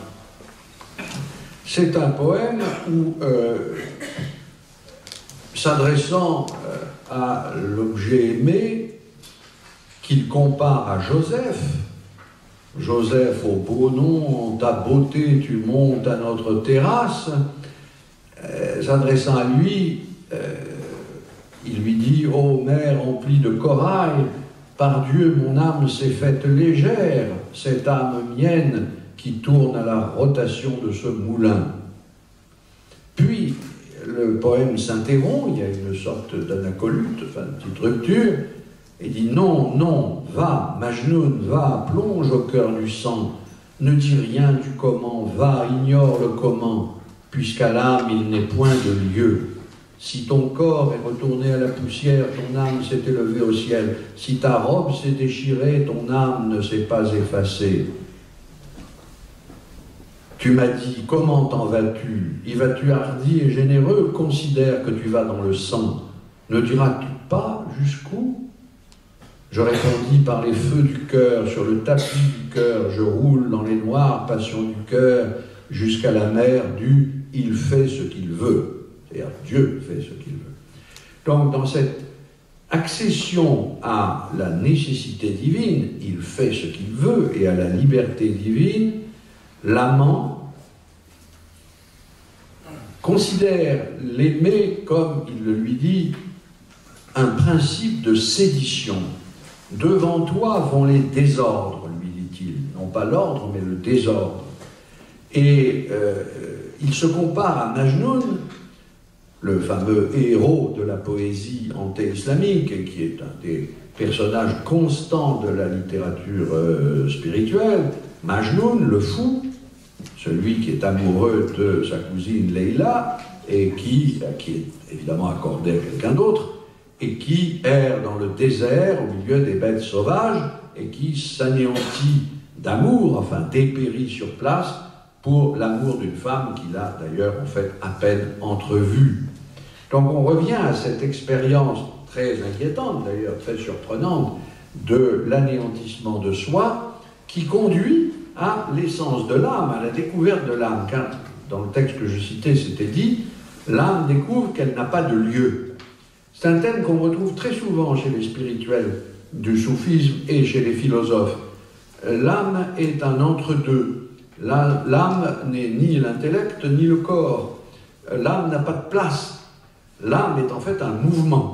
C'est un poème où, s'adressant à l'objet aimé, qu'il compare à Joseph. Joseph, au beau nom, en ta beauté tu montes à notre terrasse. S'adressant à lui, il lui dit « Ô mer remplie de corail, par Dieu, mon âme s'est faite légère, cette âme mienne qui tourne à la rotation de ce moulin. » Puis, le poème s'interrompt, il y a une sorte d'anacolute, enfin une petite rupture, et dit « Non, non, va, Majnoun, va, plonge au cœur du sang, ne dis rien du comment, va, ignore le comment, puisqu'à l'âme il n'est point de lieu. Si ton corps est retourné à la poussière, ton âme s'est élevée au ciel. Si ta robe s'est déchirée, ton âme ne s'est pas effacée. Tu m'as dit, comment t'en vas-tu? Y vas-tu hardi et généreux? Considère que tu vas dans le sang. Ne diras-tu pas jusqu'où? Je répondis, par les feux du cœur, sur le tapis du cœur, je roule dans les noires passions du cœur, jusqu'à la mer du « il fait ce qu'il veut ». C'est-à-dire Dieu fait ce qu'il veut. Donc dans cette accession à la nécessité divine, il fait ce qu'il veut, et à la liberté divine, l'amant considère l'aimer comme, il le lui dit, un principe de sédition. Devant toi vont les désordres, lui dit-il. Non pas l'ordre, mais le désordre. Et il se compare à Majnoun, le fameux héros de la poésie anté-islamique, et qui est un des personnages constants de la littérature spirituelle. Majnoun, le fou, celui qui est amoureux de sa cousine Leïla, et qui est évidemment accordé à quelqu'un d'autre, et qui erre dans le désert au milieu des bêtes sauvages et qui s'anéantit d'amour, enfin dépérit sur place pour l'amour d'une femme qu'il a d'ailleurs en fait à peine entrevue. Donc on revient à cette expérience très inquiétante, d'ailleurs très surprenante, de l'anéantissement de soi qui conduit à l'essence de l'âme, à la découverte de l'âme, car dans le texte que je citais, c'était dit, l'âme découvre qu'elle n'a pas de lieu. C'est un thème qu'on retrouve très souvent chez les spirituels du soufisme et chez les philosophes. L'âme est un entre-deux. L'âme n'est ni l'intellect ni le corps. L'âme n'a pas de place. L'âme est en fait un mouvement,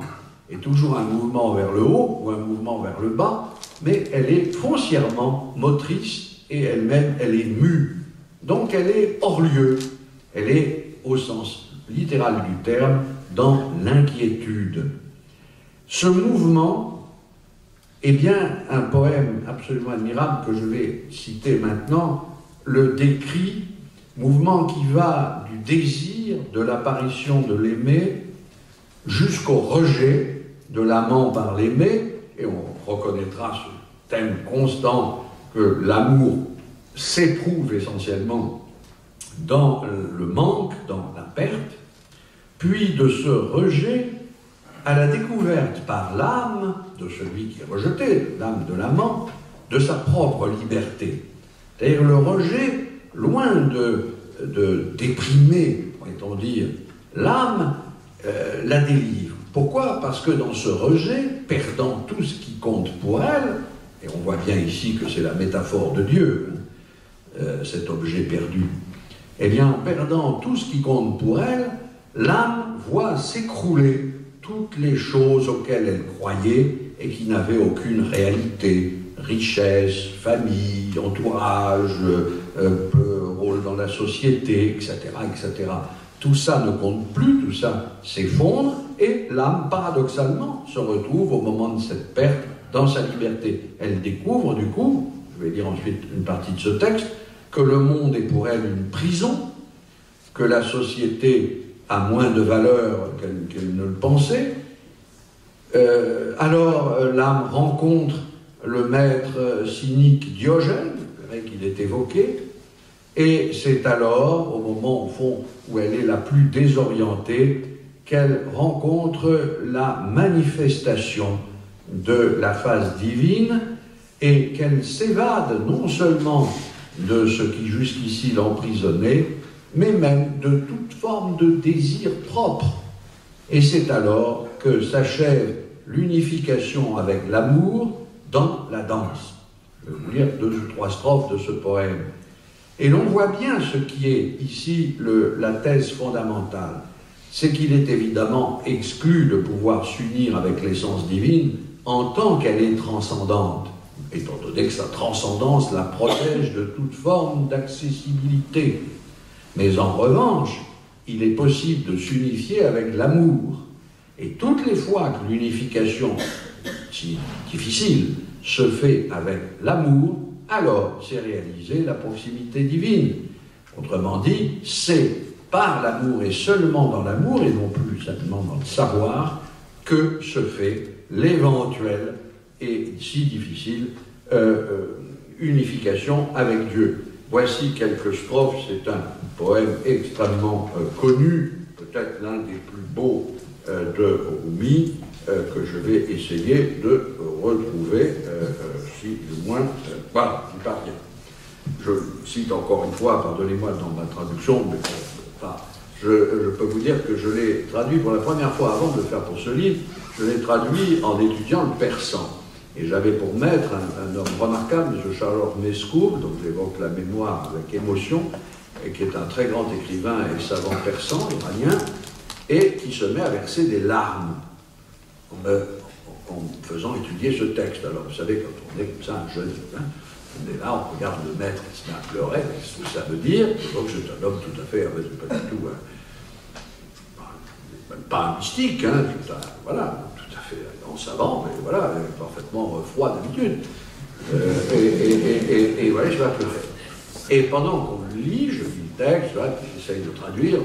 et toujours un mouvement vers le haut ou un mouvement vers le bas, mais elle est foncièrement motrice et elle-même, elle est mue. Donc elle est hors lieu. Elle est, au sens littéral du terme, dans l'inquiétude. Ce mouvement est bien un poème absolument admirable que je vais citer maintenant, le décrit, mouvement qui va du désir de l'apparition de l'aimé jusqu'au rejet de l'amant par l'aimé, et on reconnaîtra ce thème constant que l'amour s'éprouve essentiellement dans le manque, dans la perte, puis de ce rejet à la découverte par l'âme de celui qui est rejeté, l'âme de l'amant, de sa propre liberté. C'est-à-dire le rejet, loin de déprimer, pourrait-on dire, l'âme, la délivre. Pourquoi? Parce que dans ce rejet, perdant tout ce qui compte pour elle, et on voit bien ici que c'est la métaphore de Dieu, cet objet perdu, eh bien, en perdant tout ce qui compte pour elle, l'âme voit s'écrouler toutes les choses auxquelles elle croyait et qui n'avaient aucune réalité. Richesse, famille, entourage, rôle dans la société, etc., etc. Tout ça ne compte plus, tout ça s'effondre, et l'âme, paradoxalement, se retrouve au moment de cette perte dans sa liberté. Elle découvre, du coup, je vais lire ensuite une partie de ce texte, que le monde est pour elle une prison, que la société a moins de valeur qu'elle ne le pensait. Alors l'âme rencontre le maître cynique Diogène, le grec qu'il est évoqué, et c'est alors, au moment au fond où elle est la plus désorientée, qu'elle rencontre la manifestation de la phase divine et qu'elle s'évade non seulement de ce qui jusqu'ici l'emprisonnait, mais même de toute forme de désir propre. Et c'est alors que s'achève l'unification avec l'amour dans la danse. Je vais vous lire 2 ou 3 strophes de ce poème. Et l'on voit bien ce qui est ici la thèse fondamentale. C'est qu'il est évidemment exclu de pouvoir s'unir avec l'essence divine en tant qu'elle est transcendante, étant donné que sa transcendance la protège de toute forme d'accessibilité. Mais en revanche, il est possible de s'unifier avec l'amour. Et toutes les fois que l'unification, si difficile, se fait avec l'amour, alors c'est réaliser la proximité divine. Autrement dit, c'est par l'amour et seulement dans l'amour, et non plus simplement dans le savoir, que se fait l'éventuelle et si difficile unification avec Dieu. Voici quelques strophes, c'est un poème extrêmement connu, peut-être l'un des plus beaux de Rumi, que je vais essayer de retrouver, si du moins, voilà, j'y parviens. Je cite encore une fois, pardonnez-moi dans ma traduction, mais je peux vous dire que je l'ai traduit pour la première fois avant de le faire pour ce livre, je l'ai traduit en étudiant le persan. Et j'avais pour maître un homme remarquable, M. Charles Mescour, dont j'évoque la mémoire avec émotion, et qui est un très grand écrivain et savant persan, iranien, et qui se met à verser des larmes en me faisant étudier ce texte. Alors vous savez, quand on est comme ça, un jeune, on est là, on regarde le maître qui se met à pleurer, qu'est-ce que ça veut dire? Donc c'est un homme tout à fait, pas du tout, pas un mystique, voilà, tout à fait grand savant, mais voilà, parfaitement froid d'habitude. Et voilà, je vais pleurer. Et pendant qu'on le lit, je lis le texte, j'essaye de traduire,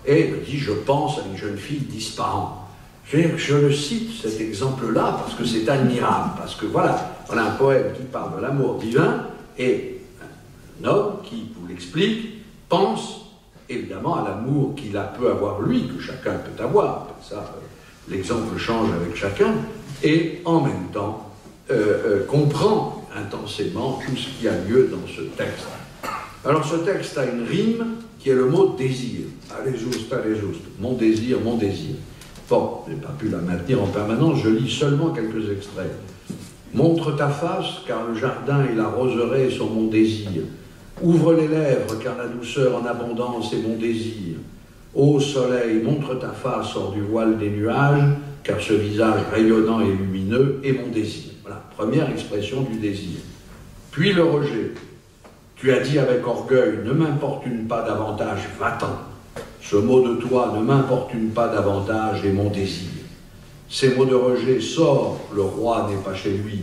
et il me dit, je pense à une jeune fille disparant. Je le cite, cet exemple-là, parce que c'est admirable, parce que voilà, on a un poème qui parle de l'amour divin, et un homme qui vous l'explique, pense évidemment à l'amour qu'il peut avoir lui, que chacun peut avoir, ça, l'exemple change avec chacun, et en même temps comprend intensément tout ce qui a lieu dans ce texte. Alors ce texte a une rime qui est le mot désir. Allez juste, mon désir, mon désir. Bon, je n'ai pas pu la maintenir en permanence, je lis seulement quelques extraits. Montre ta face, car le jardin et la roseraie sont mon désir. Ouvre les lèvres, car la douceur en abondance est mon désir. Ô soleil, montre ta face hors du voile des nuages, car ce visage rayonnant et lumineux est mon désir. Voilà, première expression du désir. Puis le rejet. Tu as dit avec orgueil, ne m'importune pas davantage, va-t'en. Ce mot de toi ne m'importune pas davantage est mon désir. Ces mots de rejet, sort, le roi n'est pas chez lui.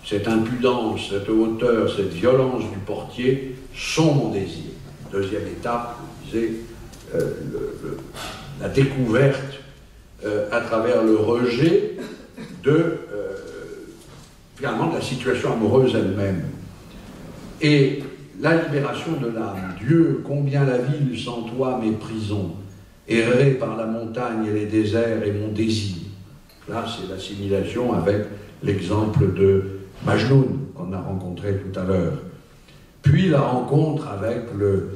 Cette impudence, cette hauteur, cette violence du portier sont mon désir. Deuxième étape, je disais, la découverte à travers le rejet finalement de la situation amoureuse elle-même. Et la libération de l'âme. Dieu, combien la ville sans toi m'est prison. Errer par la montagne et les déserts est mon désir. Là, c'est l'assimilation avec l'exemple de Majnoun qu'on a rencontré tout à l'heure. Puis la rencontre avec le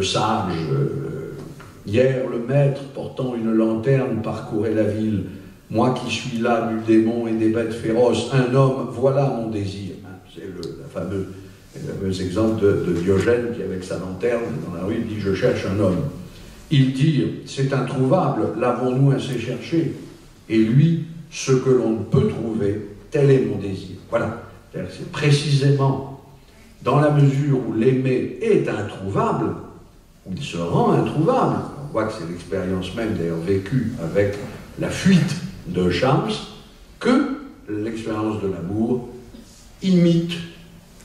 sage. Hier, le maître, portant une lanterne, parcourait la ville. Moi qui suis là, du démon et des bêtes féroces, un homme, voilà mon désir. C'est le fameux exemple de Diogène qui, avec sa lanterne dans la rue, dit « Je cherche un homme ». Ils dirent « C'est introuvable, l'avons-nous assez cherché ?» Et lui, « Ce que l'on ne peut trouver, tel est mon désir. » Voilà, c'est précisément dans la mesure où l'aimer est introuvable, où il se rend introuvable. On voit que c'est l'expérience même, d'ailleurs, vécue avec la fuite de Shams, que l'expérience de l'amour imite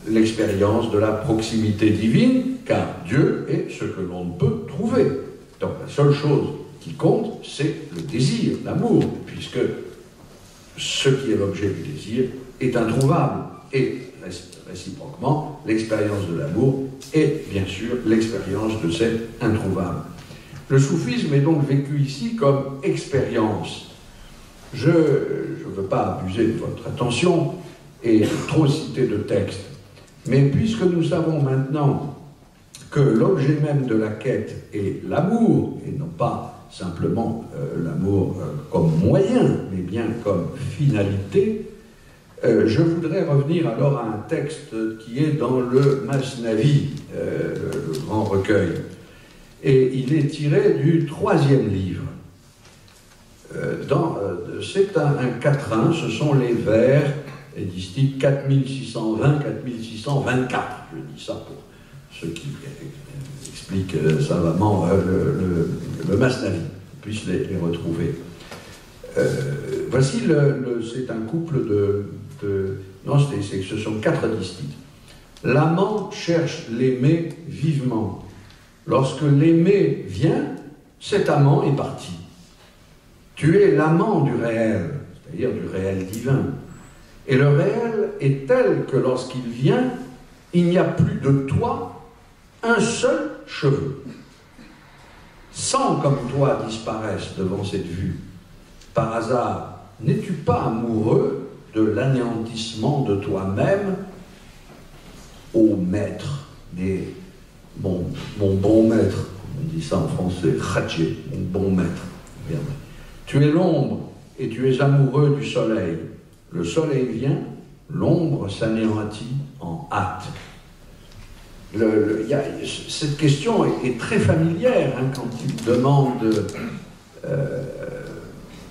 l'expérience de la proximité divine, car Dieu est ce que l'on ne peut trouver. Donc la seule chose qui compte, c'est le désir, l'amour, puisque ce qui est l'objet du désir est introuvable. Et réciproquement, l'expérience de l'amour est bien sûr l'expérience de cet introuvable. Le soufisme est donc vécu ici comme expérience. Je ne veux pas abuser de votre attention et trop citer de textes, mais puisque nous savons maintenant que l'objet même de la quête est l'amour, et non pas simplement l'amour comme moyen, mais bien comme finalité, je voudrais revenir alors à un texte qui est dans le Masnavi, le grand recueil, et il est tiré du 3e livre. C'est un quatrain, ce sont les vers et distique 4620-4624. Je dis ça pour ceux qui expliquent savamment le Masnavi, puissent les retrouver. Voici, c'est un couple non, ce sont 4 distiques. L'amant cherche l'aimer vivement. Lorsque l'aimé vient, cet amant est parti. Tu es l'amant du réel, c'est-à-dire du réel divin. Et le réel est tel que lorsqu'il vient, il n'y a plus de toi un seul cheveu. 100 comme toi disparaissent devant cette vue. Par hasard, n'es-tu pas amoureux de l'anéantissement de toi-même, ô maître, mon bon maître, on dit ça en français, Khadjé, mon bon maître. Tu es l'ombre et tu es amoureux du soleil. Le soleil vient, l'ombre s'anéantit en hâte. Cette question est très familière hein, quand il demande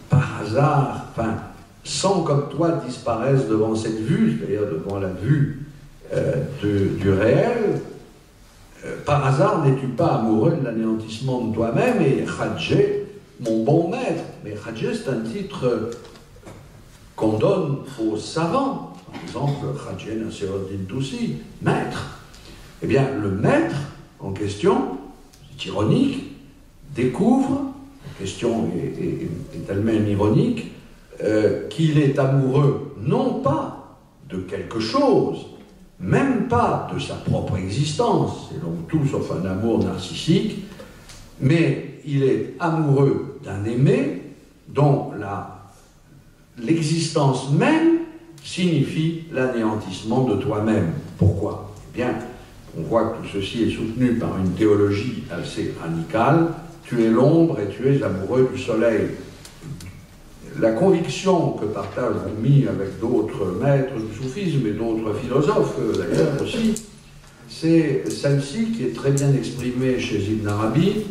par hasard, enfin, 100 comme toi disparaissent devant cette vue, c'est-à-dire devant la vue du réel. Par hasard, n'es-tu pas amoureux de l'anéantissement de toi-même? Et Khadjé, mon bon maître. Mais Khadjé, c'est un titre qu'on donne aux savants. Par exemple, Khadjé Nasiruddin Toussi, maître. Eh bien, le maître en question, c'est ironique, découvre, la question est elle-même ironique, qu'il est amoureux non pas de quelque chose, même pas de sa propre existence, c'est donc tout sauf un amour narcissique, mais il est amoureux d'un aimé dont l'existence même signifie l'anéantissement de toi-même. Pourquoi? Eh bien, on voit que tout ceci est soutenu par une théologie assez radicale. Tu es l'ombre et tu es amoureux du soleil. La conviction que partage Rumi avec d'autres maîtres du soufisme et d'autres philosophes d'ailleurs aussi, c'est celle-ci qui est très bien exprimée chez Ibn Arabi.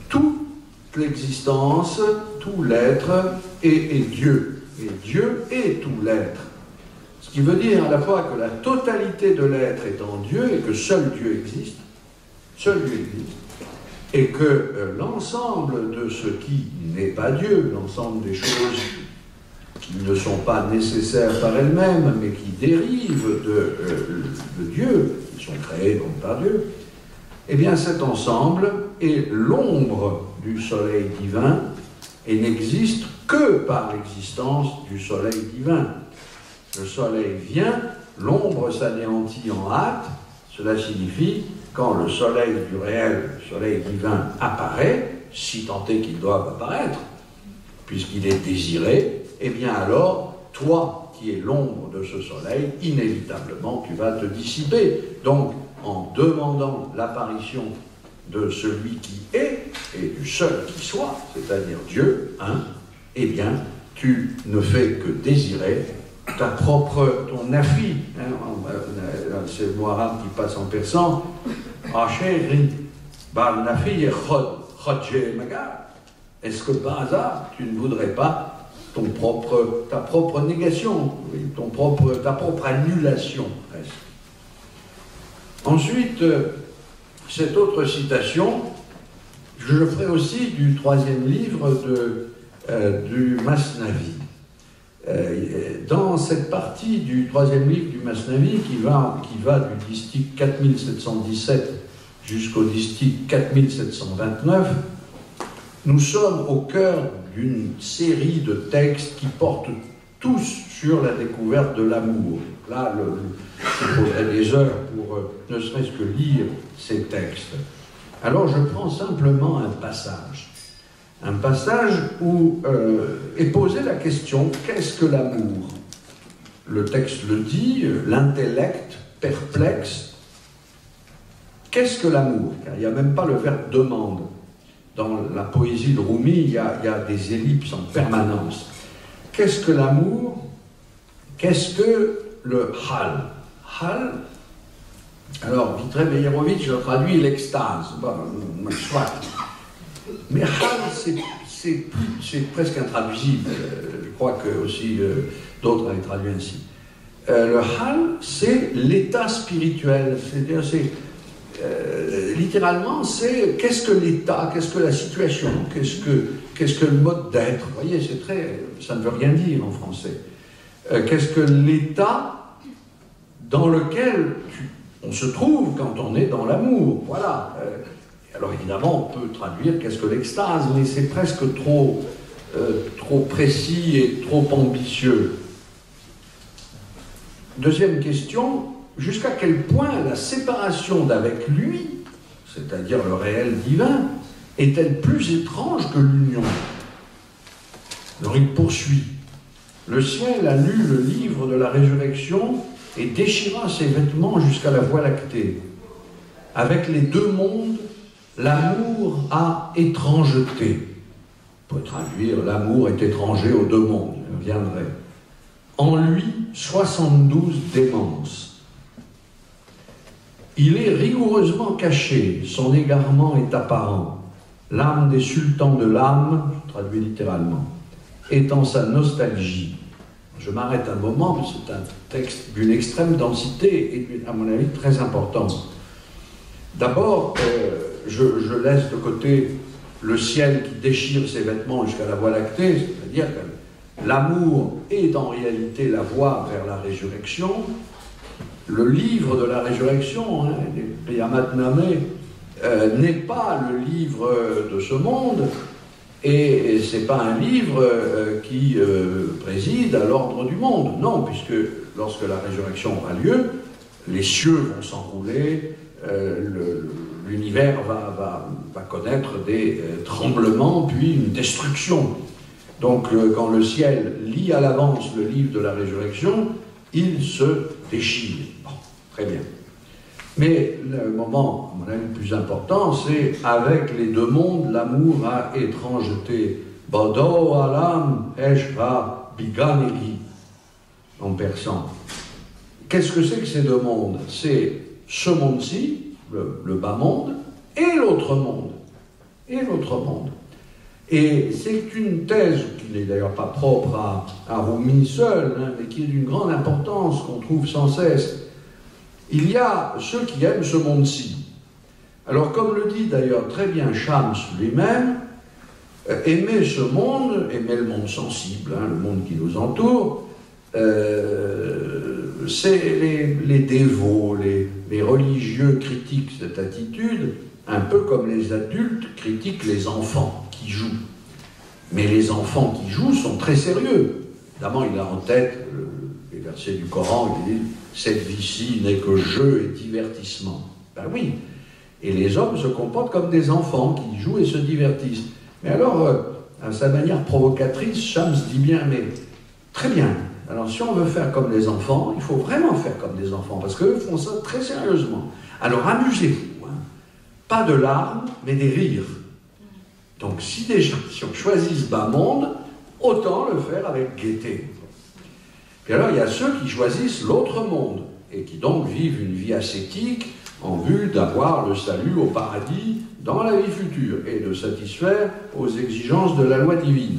Toute l'existence, tout l'être est Dieu. Et Dieu est tout l'être. Ce qui veut dire à la fois que la totalité de l'être est en Dieu et que seul Dieu existe, et que l'ensemble de ce qui n'est pas Dieu, l'ensemble des choses qui ne sont pas nécessaires par elles-mêmes, mais qui dérivent de Dieu, qui sont créées donc par Dieu, eh bien cet ensemble est l'ombre du soleil divin et n'existe que par l'existence du soleil divin. Le soleil vient, l'ombre s'anéantit en hâte, cela signifie quand le soleil du réel, le soleil divin apparaît, si tant est qu'il doive apparaître, puisqu'il est désiré, eh bien alors, toi qui es l'ombre de ce soleil, inévitablement tu vas te dissiper. Donc, en demandant l'apparition de celui qui est et du seul qui soit, c'est-à-dire Dieu, hein, eh bien, tu ne fais que désirer ton nafi, hein, c'est le mot arabe qui passe en persan, est-ce que par hasard tu ne voudrais pas ta propre négation, ta propre annulation presque. Ensuite, cette autre citation, je le ferai aussi du troisième livre du Masnavi. Dans cette partie du troisième livre du Masnavi qui va du distique 4717 jusqu'au distique 4729, nous sommes au cœur d'une série de textes qui portent tous sur la découverte de l'amour. Là, il faudrait des heures pour ne serait-ce que lire ces textes. Alors je prends simplement un passage où est posée la question « Qu'est-ce que l'amour ?» Le texte le dit, l'intellect perplexe. Qu'est-ce que l'amour? Car il n'y a même pas le verbe « demande ». Dans la poésie de Rumi, il y a des ellipses en permanence. Qu'est-ce que l'amour? Qu'est-ce que le hal? Hal, alors Vitré Meyerovitch traduit l'extase. Bon, soit. Mais hal, c'est presque intraduisible. Je crois que aussi d'autres avaient traduit ainsi. Le hal, c'est l'état spirituel. C'est-à-dire, littéralement, c'est qu'est-ce que l'état, qu'est-ce que la situation, qu'est-ce que le mode d'être. Vous voyez, ça ne veut rien dire en français. Qu'est-ce que l'état dans lequel on se trouve quand on est dans l'amour. Voilà. Alors évidemment, on peut traduire qu'est-ce que l'extase, mais c'est presque trop précis et trop ambitieux. Deuxième question, jusqu'à quel point la séparation d'avec lui, c'est-à-dire le réel divin, est-elle plus étrange que l'union? Alors il poursuit. Le ciel a lu le livre de la résurrection et déchira ses vêtements jusqu'à la Voie lactée. Avec les deux mondes, l'amour a étrangeté. On peut traduire, l'amour est étranger aux deux mondes, je viendrai. En lui, 72 démences. Il est rigoureusement caché, son égarement est apparent. L'âme des sultans de l'âme, traduit littéralement, est en sa nostalgie. Je m'arrête un moment, c'est un texte d'une extrême densité et, à mon avis, très important. D'abord, je laisse de côté le ciel qui déchire ses vêtements jusqu'à la Voie lactée, c'est-à-dire que l'amour est en réalité la voie vers la résurrection. Le livre de la résurrection, hein, Yamat Nameh, n'est pas le livre de ce monde, et ce n'est pas un livre qui préside à l'ordre du monde. Non, puisque lorsque la résurrection aura lieu, les cieux vont s'enrouler, l'univers va connaître des tremblements, puis une destruction. Donc, quand le ciel lit à l'avance le livre de la résurrection, il se déchire. Bon, très bien. Mais le moment, à mon avis, le plus important, c'est avec les deux mondes, l'amour a étrangeté. Bado alam eshra biganegi, en persan. Qu'est-ce que c'est que ces deux mondes? C'est ce monde-ci, le bas monde, et l'autre monde. Et l'autre monde. Et c'est une thèse qui n'est d'ailleurs pas propre à Rumi seul, hein, mais qui est d'une grande importance, qu'on trouve sans cesse. Il y a ceux qui aiment ce monde-ci. Alors, comme le dit d'ailleurs très bien Shams lui-même, aimer ce monde, aimer le monde sensible, hein, le monde qui nous entoure, c'est les dévots, les religieux critiquent cette attitude, un peu comme les adultes critiquent les enfants qui jouent. Mais les enfants qui jouent sont très sérieux. Évidemment, il a en tête les versets du Coran, il dit « Cette vie-ci n'est que jeu et divertissement ». Ben oui, et les hommes se comportent comme des enfants qui jouent et se divertissent. Mais alors, à sa manière provocatrice, Shams dit bien « Mais très bien, alors si on veut faire comme les enfants, il faut vraiment faire comme des enfants, parce qu'eux font ça très sérieusement. Alors amusez-vous, hein. Pas de larmes, mais des rires. Donc si on choisit ce bas monde, autant le faire avec gaieté. Puis alors il y a ceux qui choisissent l'autre monde, et qui donc vivent une vie ascétique en vue d'avoir le salut au paradis dans la vie future, et de satisfaire aux exigences de la loi divine.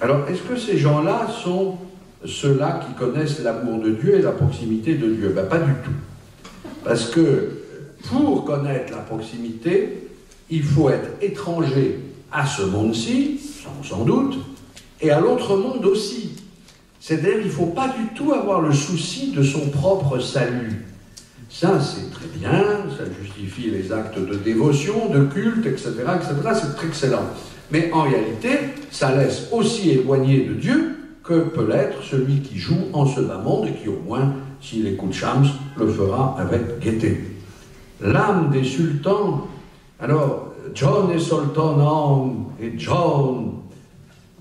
Alors, est-ce que ces gens-là sont ceux-là qui connaissent l'amour de Dieu et la proximité de Dieu? Ben, pas du tout. Parce que pour connaître la proximité, il faut être étranger à ce monde-ci, sans doute, et à l'autre monde aussi. C'est-à-dire qu'il ne faut pas du tout avoir le souci de son propre salut. Ça, c'est très bien, ça justifie les actes de dévotion, de culte, etc., c'est très excellent. Mais en réalité, ça laisse aussi éloigné de Dieu que peut l'être celui qui joue en ce bas monde et qui, au moins, s'il écoute Shams, le fera avec gaieté. L'âme des sultans, alors, John et Sultan et John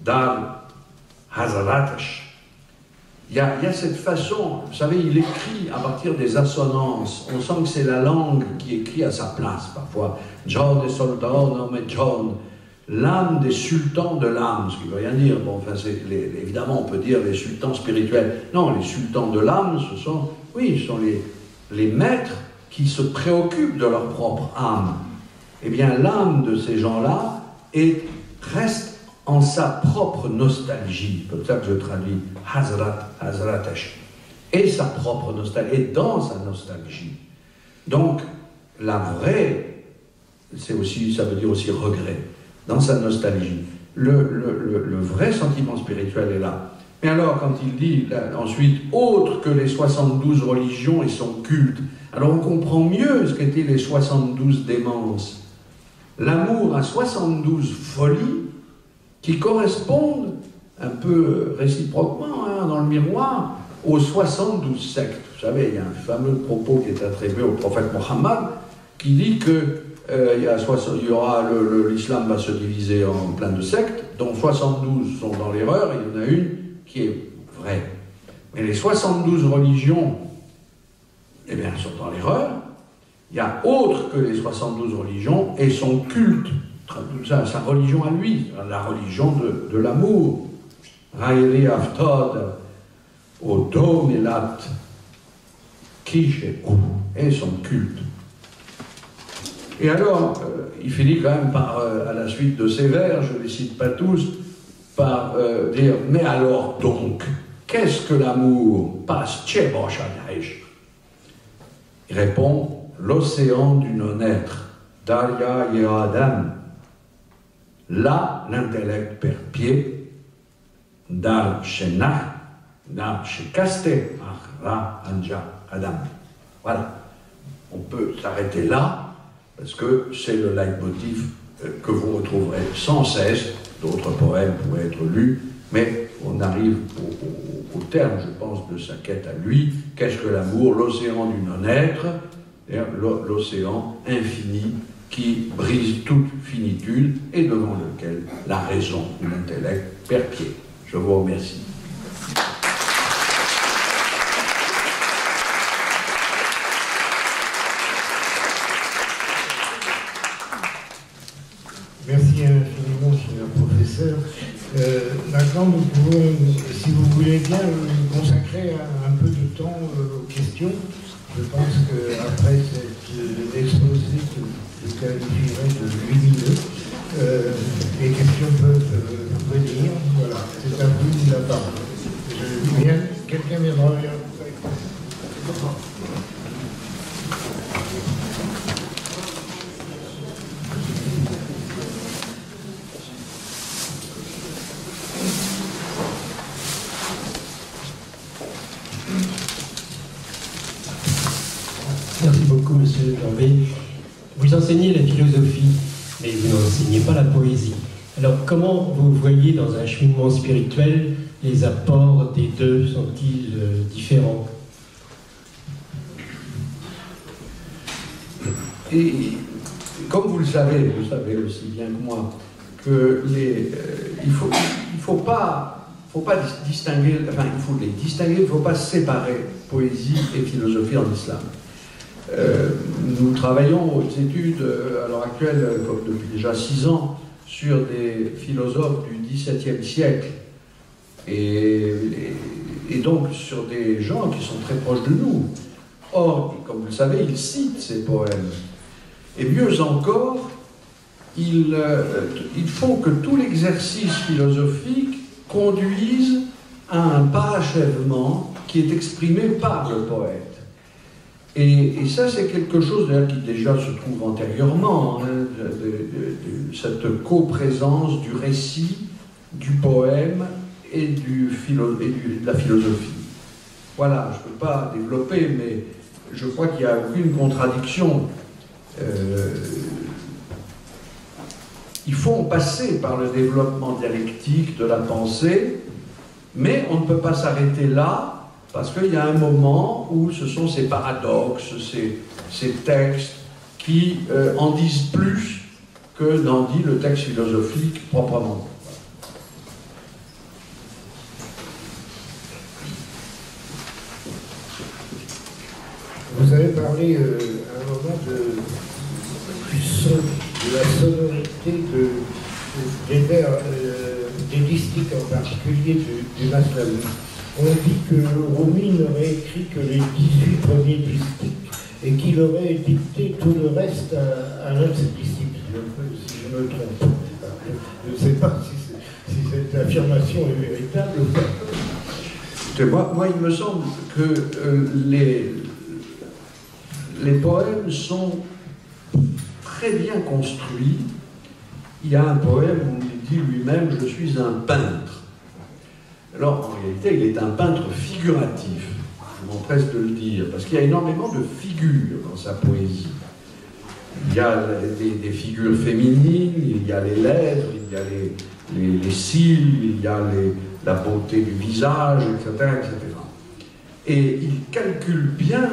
Dar Hazaratash. Il y a cette façon, vous savez, il écrit à partir des assonances. On sent que c'est la langue qui écrit à sa place, parfois. John et Sultan, mais John. L'âme des sultans de l'âme, ce qui ne veut rien dire. Bon, enfin, évidemment, on peut dire les sultans spirituels. Non, les sultans de l'âme, ce sont les maîtres qui se préoccupent de leur propre âme. Eh bien, l'âme de ces gens-là reste en sa propre nostalgie. C'est comme ça que je traduis Hazratash. Et sa propre nostalgie, et dans sa nostalgie. Donc, la vraie, ça veut dire aussi regret. Dans sa nostalgie. Le vrai sentiment spirituel est là. Mais alors, quand il dit ensuite « autre que les 72 religions et son culte », alors on comprend mieux ce qu'étaient les 72 démences. L'amour a 72 folies qui correspondent un peu réciproquement dans le miroir aux 72 sectes. Vous savez, il y a un fameux propos qui est attribué au prophète Mohammed qui dit que l'islam va se diviser en plein de sectes, dont 72 sont dans l'erreur, et il y en a une qui est vraie. Mais les 72 religions, eh bien, sont dans l'erreur. Il y a autre que les 72 religions et son culte, sa religion à lui, la religion de l'amour. Raïri Aftod, Odomelat, Kisheku, et son culte. Et alors, il finit quand même par, à la suite de ces vers, je ne les cite pas tous, par dire « Mais alors donc, qu'est-ce que l'amour ?» Il répond « L'océan du non-être, Darya Yeradam. Là, l'intellect perd pied, Dar Shenach, Dar Shekaste, Ra Anja Adam. » Voilà. On peut s'arrêter là, parce que c'est le leitmotiv que vous retrouverez sans cesse. D'autres poèmes pourraient être lus, mais on arrive au terme, je pense, de sa quête à lui. Qu'est-ce que l'amour? L'océan du non-être, l'océan infini qui brise toute finitude et devant lequel la raison ou l'intellect perd pied. Je vous remercie. Merci infiniment, cher professeur. Maintenant, nous pouvons, si vous voulez bien, consacrer un peu de temps aux questions. Je pense qu'après cet exposé que je qualifierais de lumineux, les questions peuvent venir. Voilà, c'est à vous la parole. Quelqu'un viendra. Merci beaucoup, monsieur Lambé. Vous enseignez la philosophie, mais vous n'enseignez pas la poésie. Alors, comment vous voyez dans un cheminement spirituel les apports des deux? Sont-ils différents? Et comme vous le savez aussi bien que moi, que il faut pas distinguer, enfin il faut les distinguer, il ne faut pas séparer poésie et philosophie en islam. Nous travaillons aux études à l'heure actuelle, comme depuis déjà 6 ans, sur des philosophes du XVIIe siècle et donc sur des gens qui sont très proches de nous. Or, comme vous le savez, ils citent ces poèmes. Et mieux encore, il faut que tout l'exercice philosophique conduise à un parachèvement qui est exprimé par le poète. Et ça, c'est quelque chose qui déjà se trouve antérieurement, de cette coprésence du récit, du poème et de la philosophie. Voilà, je ne peux pas développer, mais je crois qu'il n'y a aucune contradiction. Il faut passer par le développement dialectique de la pensée, mais on ne peut pas s'arrêter là, parce qu'il y a un moment où ce sont ces paradoxes, ces textes qui en disent plus que n'en dit le texte philosophique proprement. Vous avez parlé à un moment du son, de la sonorité des vers, des distiques en particulier du Masnavi. On dit que Rumi n'aurait écrit que les 18 premiers distiques et qu'il aurait dicté tout le reste à l'un de ses disciples, si je me trompe. Je ne sais pas si cette affirmation est véritable ou pas. Moi, il me semble que les poèmes sont très bien construits. Il y a un poème où il dit lui-même « Je suis un peintre ». Alors, en réalité, il est un peintre figuratif, je m'empresse de le dire, parce qu'il y a énormément de figures dans sa poésie. Il y a des figures féminines, il y a les lèvres, il y a les cils, il y a la beauté du visage, etc., etc. Et il calcule bien,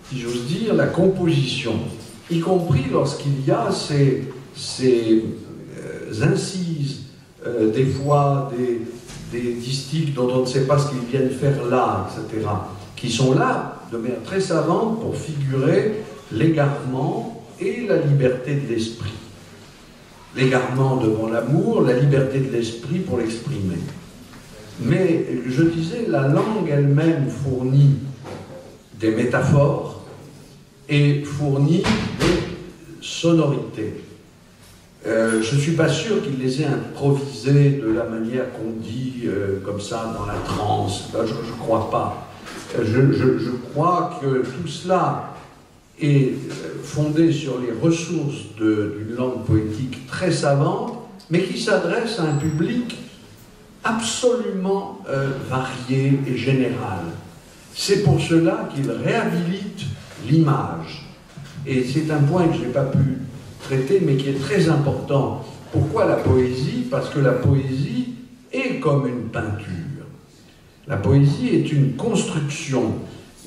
si j'ose dire, la composition, y compris lorsqu'il y a ces incises, des fois des distiques dont on ne sait pas ce qu'ils viennent faire là, etc., qui sont là de manière très savante pour figurer l'égarement et la liberté de l'esprit. L'égarement devant l'amour, la liberté de l'esprit pour l'exprimer. Mais, je disais, la langue elle-même fournit des métaphores et fournit des sonorités. Je ne suis pas sûr qu'il les ait improvisées de la manière qu'on dit comme ça dans la transe. Je ne crois pas. Je crois que tout cela est fondé sur les ressources d'une langue poétique très savante, mais qui s'adresse à un public absolument varié et général. C'est pour cela qu'il réhabilite l'image. Et c'est un point que je n'ai pas pu traiter, mais qui est très important. Pourquoi la poésie? Parce que la poésie est comme une peinture. La poésie est une construction,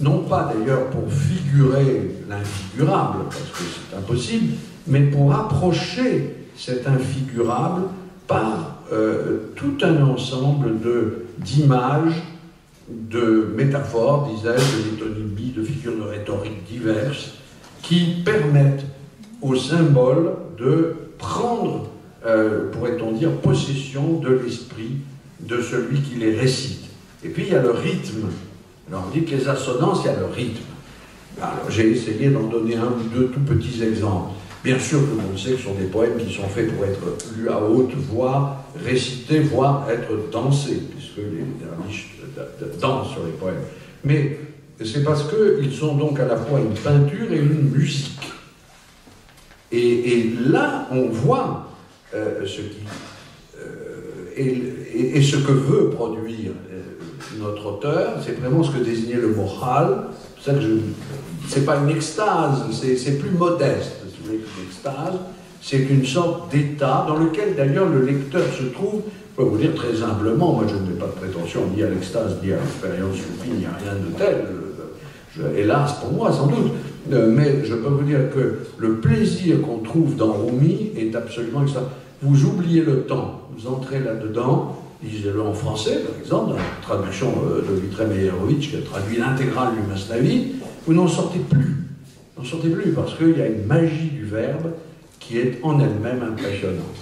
non pas d'ailleurs pour figurer l'infigurable, parce que c'est impossible, mais pour approcher cet infigurable par tout un ensemble d'images, de métaphores, disais-je, de métonymies, de figures de rhétorique diverses, qui permettent au symbole de prendre, pourrait-on dire, possession de l'esprit de celui qui les récite. Et puis il y a le rythme. Alors on dit que les assonances, il y a le rythme. Alors j'ai essayé d'en donner un ou deux tout petits exemples. Bien sûr, tout le monde sait que ce sont des poèmes qui sont faits pour être lus à haute voix, récités, voire être dansés, puisque les derviches dansent sur les poèmes. Mais c'est parce qu'ils sont donc à la fois une peinture et une musique. Et là, on voit ce que veut produire notre auteur. C'est vraiment ce que désignait le mot hal. C'est ça que c'est pas une extase, c'est plus modeste. L'extase, c'est une sorte d'état dans lequel d'ailleurs le lecteur se trouve. Je peux vous dire très humblement, moi je n'ai pas de prétention ni à l'extase ni à l'expérience soufie, ni à rien de tel, hélas pour moi sans doute, mais je peux vous dire que le plaisir qu'on trouve dans Rumi est absolument extraordinaire. Vous oubliez le temps, vous entrez là-dedans, lisez-le en français par exemple, dans la traduction de Vitré Meyerovitch qui a traduit l'intégrale du Masnavi, vous n'en sortez plus. N'en sortez plus parce qu'il y a une magie du verbe qui est en elle-même impressionnante.